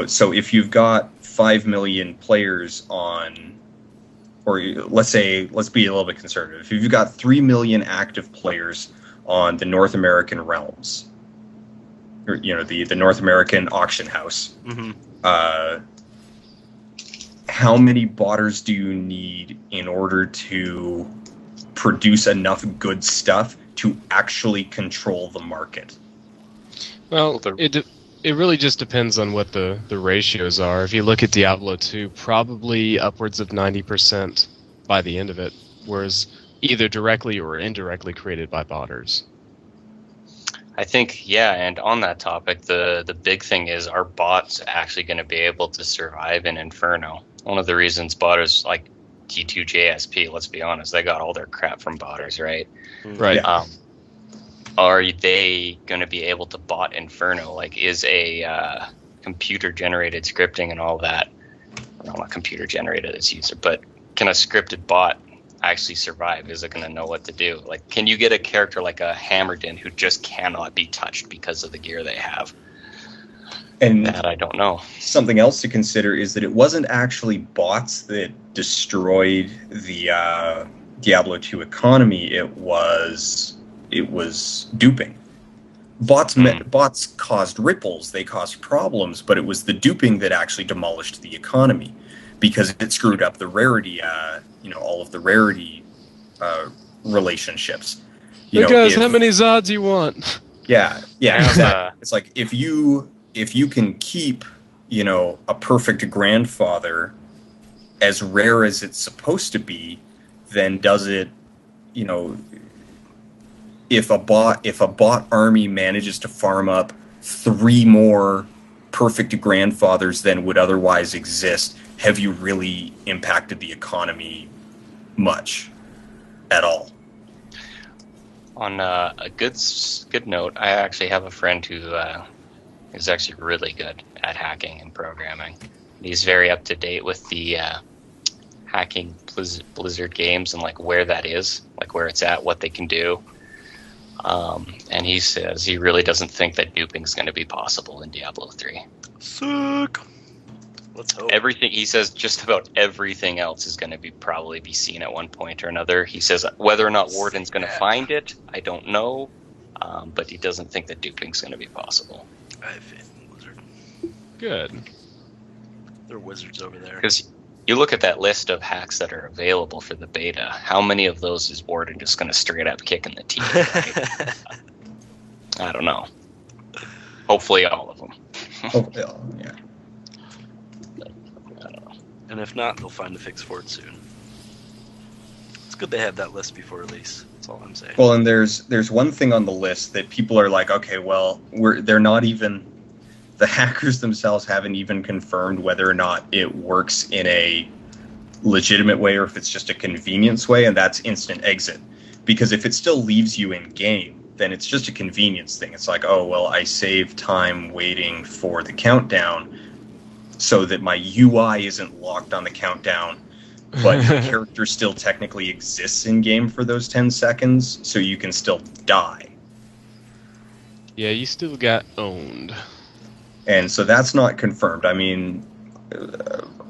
So if you've got 5 million players on, or let's be a little bit conservative, if you've got 3 million active players on the North American realms, or, the North American auction house, how many botters do you need in order to produce enough good stuff to actually control the market? Well, it really just depends on what the ratios are. If you look at Diablo 2, probably upwards of 90% by the end of it, whereas either directly or indirectly created by botters. I think, and on that topic, the big thing is, are bots actually going to be able to survive in Inferno? One of the reasons botters like T2JSP, let's be honest, they got all their crap from botters, right? Right. Yeah. Are they going to be able to bot Inferno? Like, is a computer-generated scripting and all that, well, not computer-generated as user, but can a scripted bot actually survive? Is it going to know what to do? Like, can you get a character like a Hammerdin who just cannot be touched because of the gear they have? And that I don't know. Something else to consider is that it wasn't actually bots that destroyed the Diablo 2 economy. It was duping. Bots caused ripples, they caused problems, but it was the duping that actually demolished the economy, because it screwed up the rarity, all of the rarity relationships. Guys, how many Zods you want? Yeah, exactly. It's like, if you can keep, a perfect grandfather as rare as it's supposed to be, then does it you know, if a bot army manages to farm up 3 more perfect grandfathers than would otherwise exist, have you really impacted the economy much at all? On a good note, I actually have a friend who is actually really good at hacking and programming. He's very up to date with the hacking Blizzard games and like where that is, like where it's at, what they can do. And he says he really doesn't think that duping is going to be possible in Diablo 3. Sick. Let's hope. Everything he says, just about everything else is going to probably be seen at one point or another. He says whether or not Warden's going to find it, I don't know, but he doesn't think that duping is going to be possible. I have faith in Blizzard. Good. They're wizards over there. Because you look at that list of hacks that are available for the beta, how many of those is Warden just going to straight up kick in the teeth? Right? I don't know. Hopefully all of them. Hopefully, yeah. I don't know. And if not, they'll find a fix for it soon. It's good they have that list before release. That's all I'm saying. Well, and there's one thing on the list that people are like, okay, well, they're not even, the hackers themselves haven't even confirmed whether or not it works in a legitimate way or if it's just a convenience way, and that's instant exit. Because if it still leaves you in game, then it's just a convenience thing. It's like, oh, well, I save time waiting for the countdown so that my UI isn't locked on the countdown, but your character still technically exists in game for those 10 seconds, so you can still die. Yeah, you still got owned. And so that's not confirmed. I mean,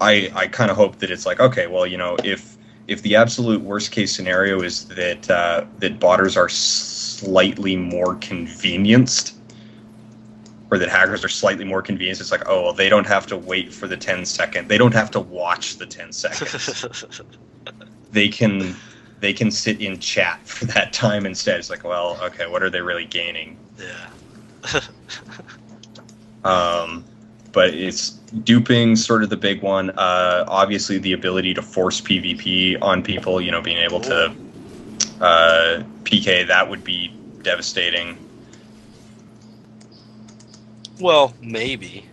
I kind of hope that it's like, okay, well, you know, if the absolute worst case scenario is that that botters are slightly more convenienced, or that hackers are slightly more convenienced, it's like, oh, well, they don't have to wait for the 10 second. They don't have to watch the 10 seconds. they can sit in chat for that time instead. It's like, well, okay, what are they really gaining? Yeah. But it's duping sort of the big one. Obviously, the ability to force PvP on people, you know, being able to PK, that would be devastating. Well, maybe.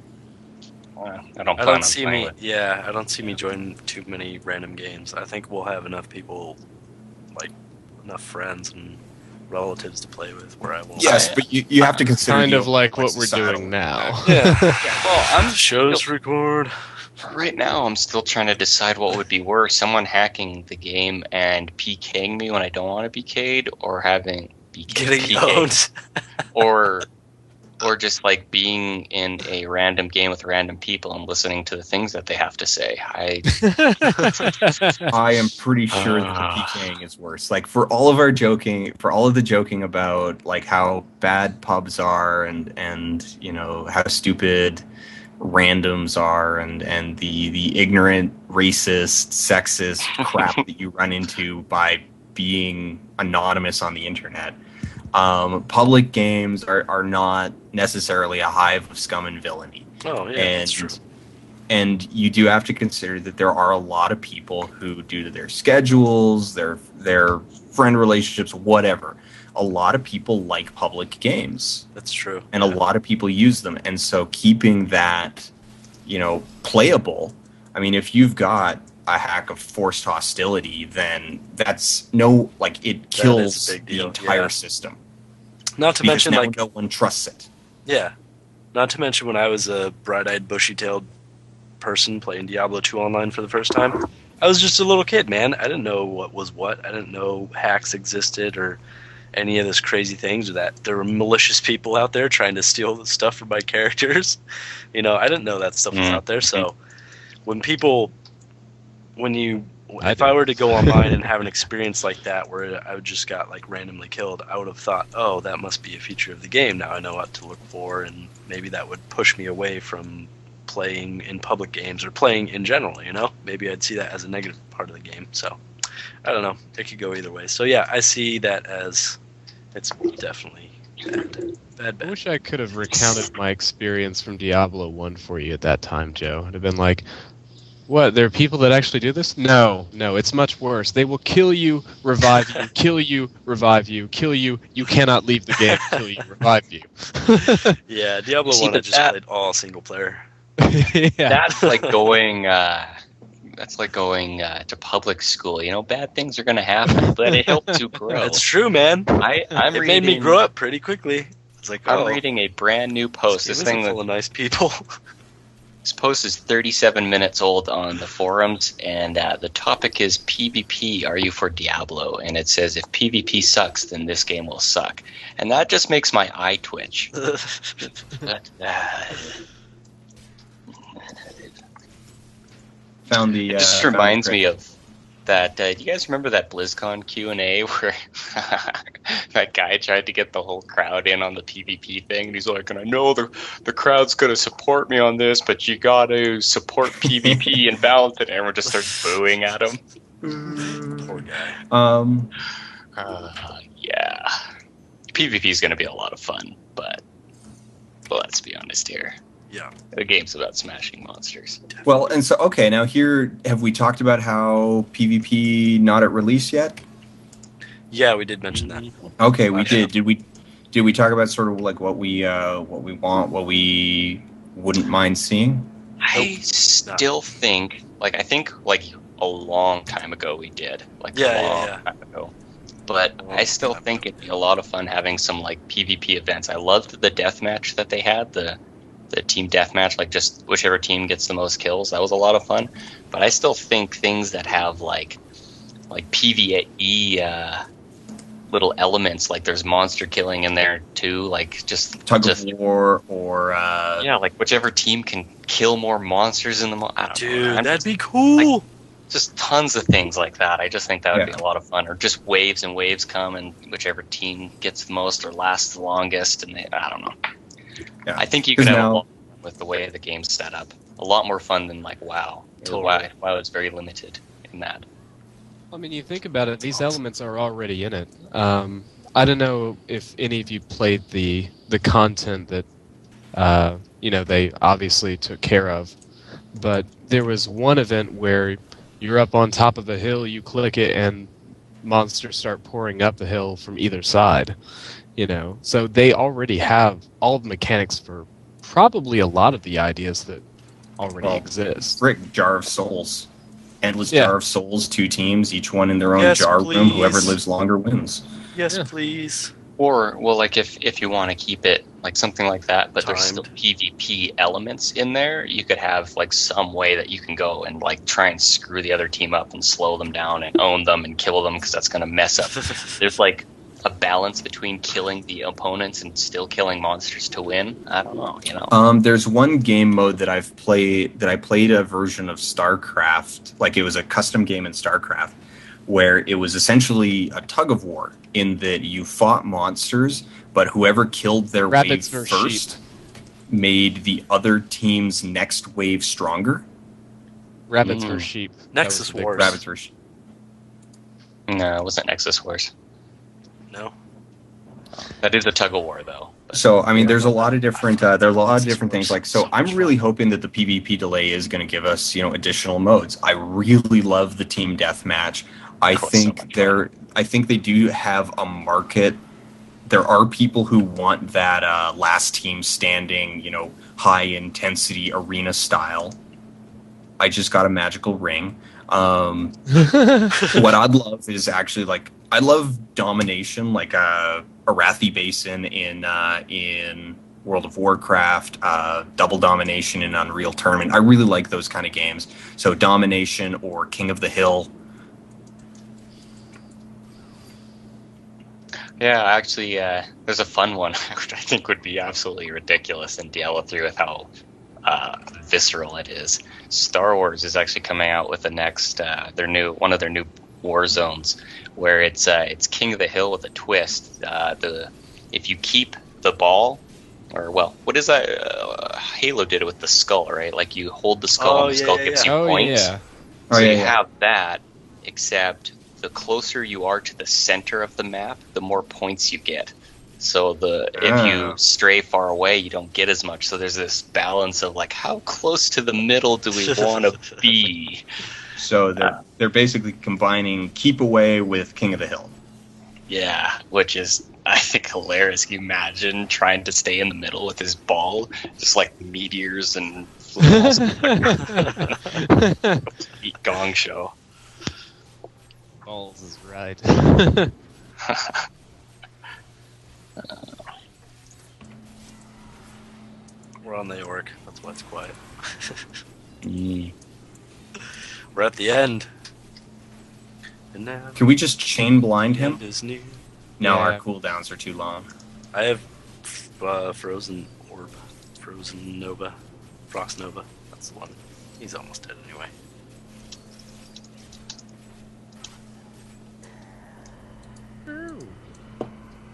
I don't see me. Yeah, I don't see me joining too many random games. I think we'll have enough people, like enough friends and relatives to play with, where I won't. Yes, but you have to consider kind of like what we're doing now. Yeah. Well, I'm shows record. Right now, I'm still trying to decide what would be worse: someone hacking the game and PKing me when I don't want to be PK'd, or having getting owned, or just like being in a random game with random people and listening to the things that they have to say. I am pretty sure that the PKing is worse. Like for all of the joking about like how bad pubs are and you know how stupid randoms are and the ignorant, racist, sexist crap that you run into by being anonymous on the internet. Public games are not necessarily a hive of scum and villainy. Oh, yeah, that's true. And you do have to consider that there are a lot of people who, due to their schedules, their friend relationships, whatever, a lot of people like public games. That's true. And a lot of people use them. And so keeping that, you know, playable, I mean, if you've got a hack of forced hostility, then that's it kills the entire system. Not to mention, now no one trusts it. Yeah. Not to mention when I was a bright-eyed, bushy-tailed person playing Diablo 2 online for the first time, I was just a little kid, man. I didn't know what was what. I didn't know hacks existed or any of this crazy things, or that there were malicious people out there trying to steal the stuff from my characters. You know, I didn't know that stuff was out there. So if I were to go online and have an experience like that where I just got like randomly killed, I would have thought, oh, that must be a feature of the game. Now I know what to look for, and maybe that would push me away from playing in public games or playing in general, you know? Maybe I'd see that as a negative part of the game. So, I don't know. It could go either way. So, yeah, I see that as it's definitely bad. I wish I could have recounted my experience from Diablo 1 for you at that time, Joe. It'd have been like, What? There are people that actually do this? No, it's much worse. They will kill you, revive you, kill you, revive you, kill you. You cannot leave the game until you revive you. Yeah, Diablo See, 1 I but just that- played all single player. Yeah. That's like going. That's like going to public school. You know, bad things are going to happen, but it helps you grow. That's true, man. I'm It reading, made me grow up pretty quickly. It's like, I'm reading a brand new post. This This thing thing, full of nice people. this post is 37 minutes old on the forums, and the topic is PvP. Are you for Diablo? And it says if PvP sucks, then this game will suck, and that just makes my eye twitch. Found the. It just reminds me of that. Do you guys remember that BlizzCon Q&A where that guy tried to get the whole crowd in on the PvP thing? And he's like, and I know the crowd's going to support me on this, but you got to support PvP and balance it. And everyone just starts booing at him. Poor guy. Yeah. PvP is going to be a lot of fun, but let's be honest here. Yeah. The game's about smashing monsters. Well, and so okay, now here have we talked about how PvP not at release yet? Yeah, we did mention that. Okay, we did. Did we talk about sort of like what we want, what we wouldn't mind seeing? I still think, I think a long time ago we did. Yeah. Time ago. But I still think it'd be a lot of fun having some PvP events. I loved the deathmatch that they had, the team deathmatch, just whichever team gets the most kills. That was a lot of fun. But I still think things that have like PvE little elements, there's monster killing in there too, just Tug of war or whichever team can kill more monsters in the I don't know. Dude, that'd be cool. Just tons of things like that. I just think that would be a lot of fun. Or just waves and waves come, and whichever team gets the most or lasts the longest, and I don't know. Yeah. I think you could have a lot with the way the game's set up. A lot more fun than WoW. Totally. WoW is very limited in that. I mean, you think about it; these elements are already in it. I don't know if any of you played the content that they obviously took care of, but there was one event where you're up on top of a hill, you click it, and monsters start pouring up the hill from either side. So they already have all the mechanics for probably a lot of the ideas that already exist. Frick, Jar of Souls. Endless Jar of Souls, 2 teams, each one in their own jar please. room. Whoever lives longer wins. Yes, please. Or, if you want to keep it something like that, but there's still Timed. PvP elements in there, you could have some way that you can go and try and screw the other team up and slow them down and own them and kill them, because that's going to mess up. There's a balance between killing the opponents and still killing monsters to win. I don't know, There's one game mode that I played a version of StarCraft, it was a custom game in StarCraft, where it was essentially a tug of war in that you fought monsters, but whoever killed their Rabbits wave versus first made the other team's next wave stronger. Rabbits versus sheep. Nexus Wars. Rabbits versus sheep. No, it wasn't Nexus Wars. No. That is a tug of war, though. So, I mean, there's a lot of different things. So I'm really hoping that the PvP delay is going to give us, additional modes. I really love the team deathmatch. I think they do have a market. There are people who want that last team standing, high intensity arena style. I just got a magical ring. What I'd love is actually I love domination, like Arathi Basin in World of Warcraft, Double Domination in Unreal Tournament. I really like those kind of games. So Domination or King of the Hill. Yeah, actually, there's a fun one which I think would be absolutely ridiculous in Diablo 3 with how visceral it is. Star Wars is actually coming out with the next one of their new war zones, where it's King of the Hill with a twist. If you keep the ball, what is that? Halo did it with the skull, right? You hold the skull and the skull gives you points. Yeah. So you have that, except the closer you are to the center of the map, the more points you get. So if you stray far away, you don't get as much. So there's this balance of like, how close to the middle do we want to be? So they're basically combining Keep Away with King of the Hill. Yeah, which is, I think, hilarious. Can you imagine trying to stay in the middle with his ball? Just like meteors and gong show. Balls is right. We're on the York. That's why it's quiet. Mm. We're at the end. And now Can we just chain blind him? end is near. No, Yeah. our cooldowns are too long. I have Frozen Orb. Frozen Nova. Frost Nova. That's the one. He's almost dead anyway.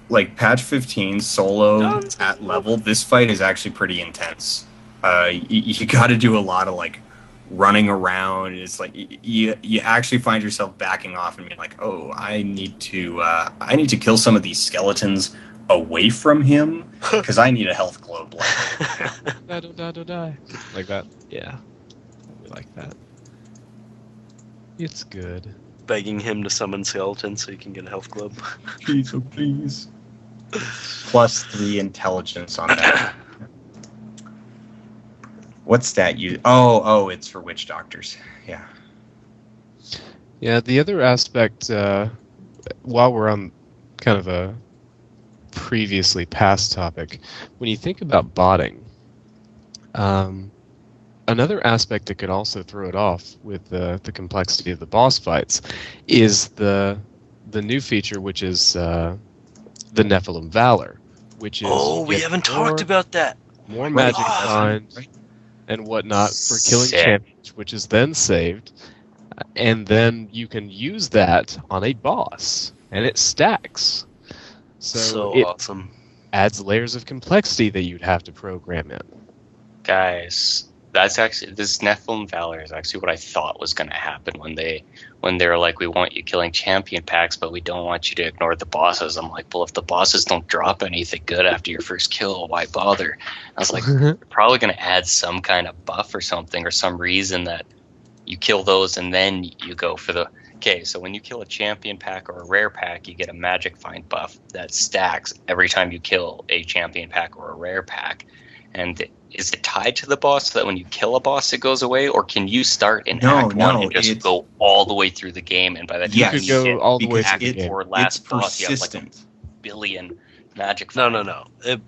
Like patch 15 solo Guns. at level, this fight is actually pretty intense. You got to do a lot of like running around. It's like you actually find yourself backing off and being like, oh, I need to kill some of these skeletons away from him because I need a health globe. Die. Like that. Yeah. We like that. It's good. Begging him to summon skeletons so he can get a health globe. Please, oh please. +3 intelligence on that. What stat you? Oh, it's for witch doctors. Yeah. Yeah, the other aspect, while we're on kind of a previously past topic, when you think about botting, another aspect that could also throw it off with the complexity of the boss fights is the new feature, which is the Nephilim Valor, which is We haven't talked about that. more magic Awesome. find and whatnot for killing Sick. champions, which is then saved, and then you can use that on a boss, and it stacks. So it Awesome. adds layers of complexity that you'd have to program in. Guys, that's actually, this Nephilim Valor is actually what I thought was going to happen when they were like, we want you killing champion packs, but we don't want you to ignore the bosses. I'm like, well, if the bosses don't drop anything good after your first kill, why bother? I was like, probably going to add some kind of buff or something, or some reason that you kill those and then you go for the... Okay, so when you kill a champion pack or a rare pack, you get a magic find buff that stacks every time you kill a champion pack or a rare pack. And is it tied to the boss so that when you kill a boss it goes away, or can you start in Act 1 and just go all the way through the game, and by the time Yes. You you could go hit all the way because through the Act game. 4 It's last boss, you have like a persistent. billion magic No. find.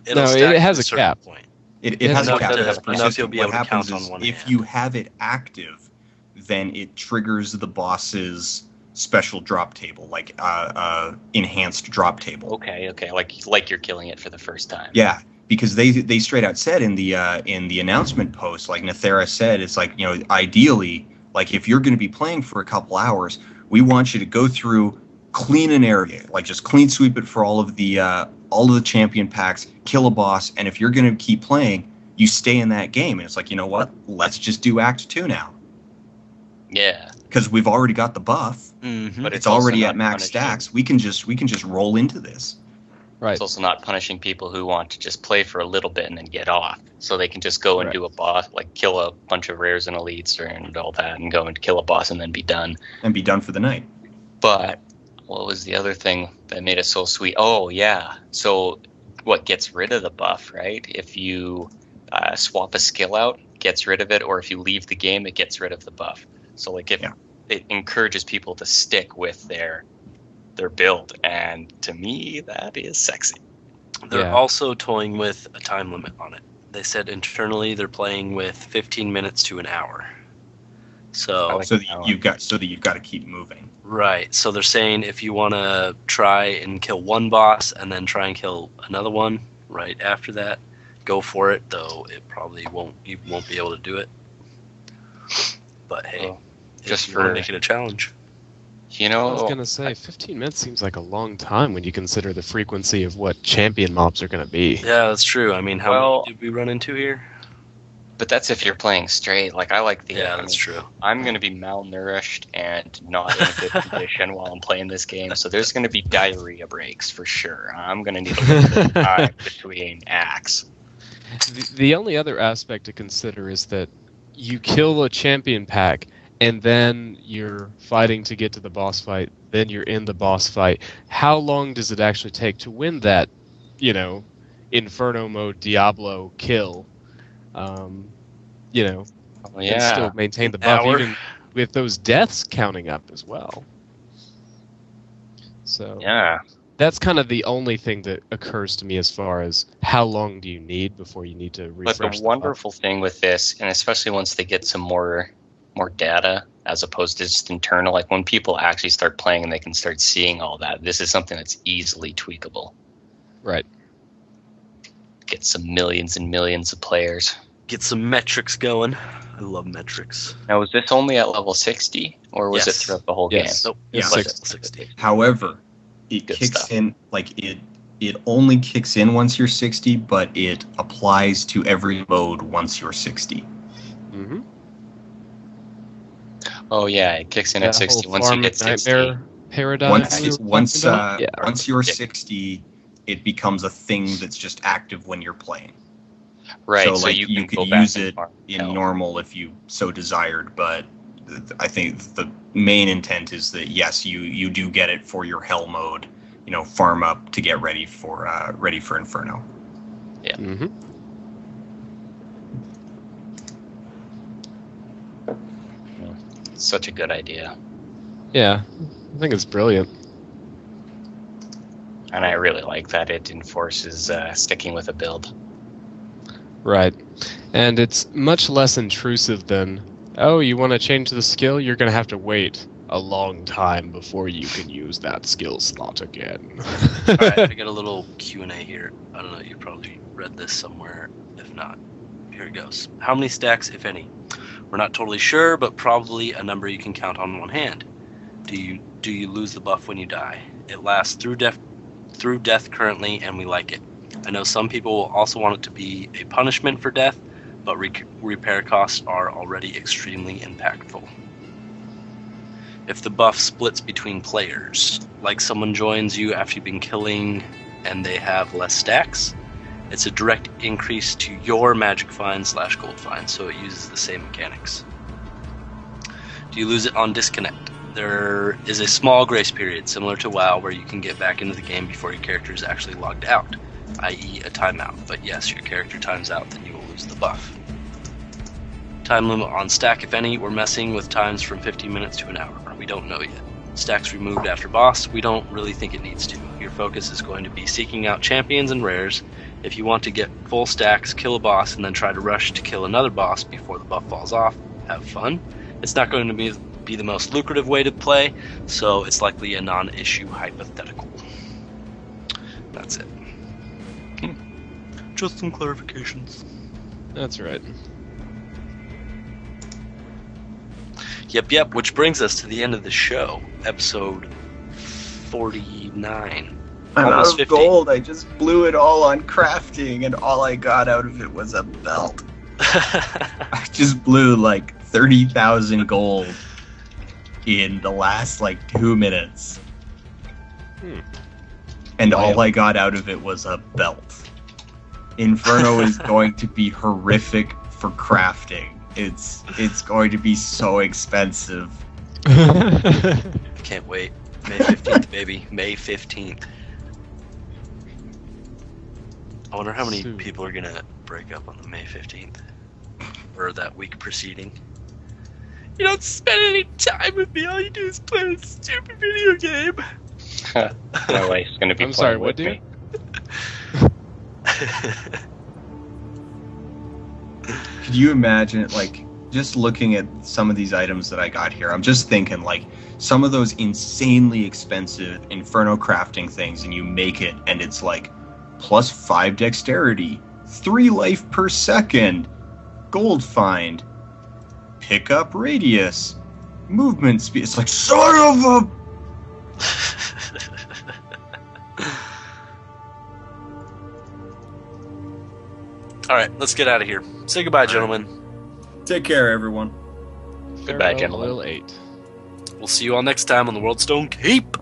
It'll No, stack it has to a certain cap. point. It Yeah, has a enough cap to- that's enough you'll persistent. be What able to happens count is on one if hand. you have it active, then it triggers the boss's special drop table, like enhanced drop table. Okay, like you're killing it for the first time. Yeah, because they straight out said in the announcement post, like Nethera said, it's like, ideally, like if you're going to be playing for a couple hours, we want you to go through, clean an area, like just clean sweep it for all of the champion packs, kill a boss, and if you're going to keep playing, you stay in that game. And it's like, you know what? Let's just do Act 2 now, Yeah, because we've already got the buff. Mm-hmm. but It's also already not at max punishing- stacks. We can just roll into this. Right. It's also not punishing people who want to just play for a little bit and then get off. So they can just go and Right. do a boss, like kill a bunch of rares and elites and all that, and go and kill a boss and then be done. And be done for the night. But what was the other thing that made it so sweet? Oh, yeah. So what gets rid of the buff, right? If you swap a skill out, gets rid of it, or if you leave the game, it gets rid of the buff. So like if it encourages people to stick with their build, and to me that is sexy. They're Yeah. also toying with a time limit on it. They said internally they're playing with 15 minutes to an hour. So like So that that one. you've got to keep moving. right. So they're saying if you want to try and kill one boss and then try and kill another one right after that, go for it. Though it probably won't. You won't be able to do it. But hey, Well, just just you want for- to make it a challenge. You I was know, going to say, 15 minutes seems like a long time when you consider the frequency of what champion mobs are going to be. Yeah, that's true. I mean, how Well- many did we run into here? But that's if you're playing straight. Like, I like the... Yeah, that's true. I'm going to be malnourished and not in a good condition while I'm playing this game, so there's going to be diarrhea breaks for sure. I'm going to need a little bit of time between acts. The only other aspect to consider is that you kill a champion pack, and then you're fighting to get to the boss fight, then you're in the boss fight. How long does it actually take to win that, Inferno mode Diablo kill? And still maintain the buff, even with those deaths counting up as well. So Yeah. that's kind of the only thing that occurs to me as far as how long do you need before you need to refresh. But the wonderful thing with this, and especially once they get some more data as opposed to just internal, like when people actually start playing and they can start seeing all that, this is something that's easily tweakable. Right. Get some millions and millions of players. Get some metrics going. I love metrics. Now, was this only at level 60, or was it Yes. throughout the whole Yes. game? Nope. Yeah. It's like 60. However, it Good kicks stuff. in like it only kicks in once you're 60, but it applies to every mode once you're 60. Mm-hmm. Oh yeah, it kicks in at 60 once you get 60. Nightmare paradigm. Once we were once talking about? Yeah. once you're Yeah. 60, it becomes a thing that's just active when you're playing. Right, so, so like, you you can go could back use and it farm. in No. normal if you so desired, but I think the main intent is that yes, you do get it for your hell mode, farm up to get ready for Inferno. Mm-hmm. Such a good idea. Yeah, I think it's brilliant. And I really like that it enforces sticking with a build. Right. And it's much less intrusive than, oh, you want to change the skill? You're going to have to wait a long time before you can use that skill slot again. All right, I got a little Q&A here. I don't know, you probably read this somewhere. If not, here it goes. How many stacks, if any? We're not totally sure, but probably a number you can count on one hand. Do you lose the buff when you die? It lasts through death currently, and we like it. I know some people will also want it to be a punishment for death, but repair costs are already extremely impactful. If the buff splits between players, like someone joins you after you've been killing and they have less stacks, it's a direct increase to your magic find / gold find, so it uses the same mechanics. Do you lose it on disconnect? There is a small grace period, similar to WoW, where you can get back into the game before your character is actually logged out, i.e. a timeout. But yes, your character times out, then you will lose the buff. Time limit on stack, if any. We're messing with times from 15 minutes to an hour. We don't know yet. Stacks removed after boss, we don't really think it needs to. Your focus is going to be seeking out champions and rares. If you want to get full stacks, kill a boss, and then try to rush to kill another boss before the buff falls off, have fun. It's not going to be the most lucrative way to play, so it's likely a non-issue hypothetical. That's it. Just some clarifications. That's right. Yep, which brings us to the end of the show, episode 49. I'm out Almost of 50. gold. I just blew it all on crafting, and all I got out of it was a belt. I just blew like 30,000 gold in the last 2 minutes. And all I got out of it was a belt. Inferno is going to be horrific for crafting. It's going to be so expensive. Can't wait. May 15th, baby. May 15th. I wonder how many Soon. people are going to break up on the May 15th. Or that week preceding. You don't spend any time with me. All you do is play a stupid video game. My wife's going to be I'm sorry, playing what, with me. Could you imagine, just looking at some of these items that I got here, I'm just thinking, some of those insanely expensive Inferno crafting things, and you make it, and it's plus 5 dexterity, 3 life per second, gold find, pickup radius, movement speed. It's like, son of a... All right, let's get out of here. Say goodbye, gentlemen. Take care, everyone. Goodbye, Farewell, gentlemen. Loyal 8. We'll see you all next time on the World Stone Keep.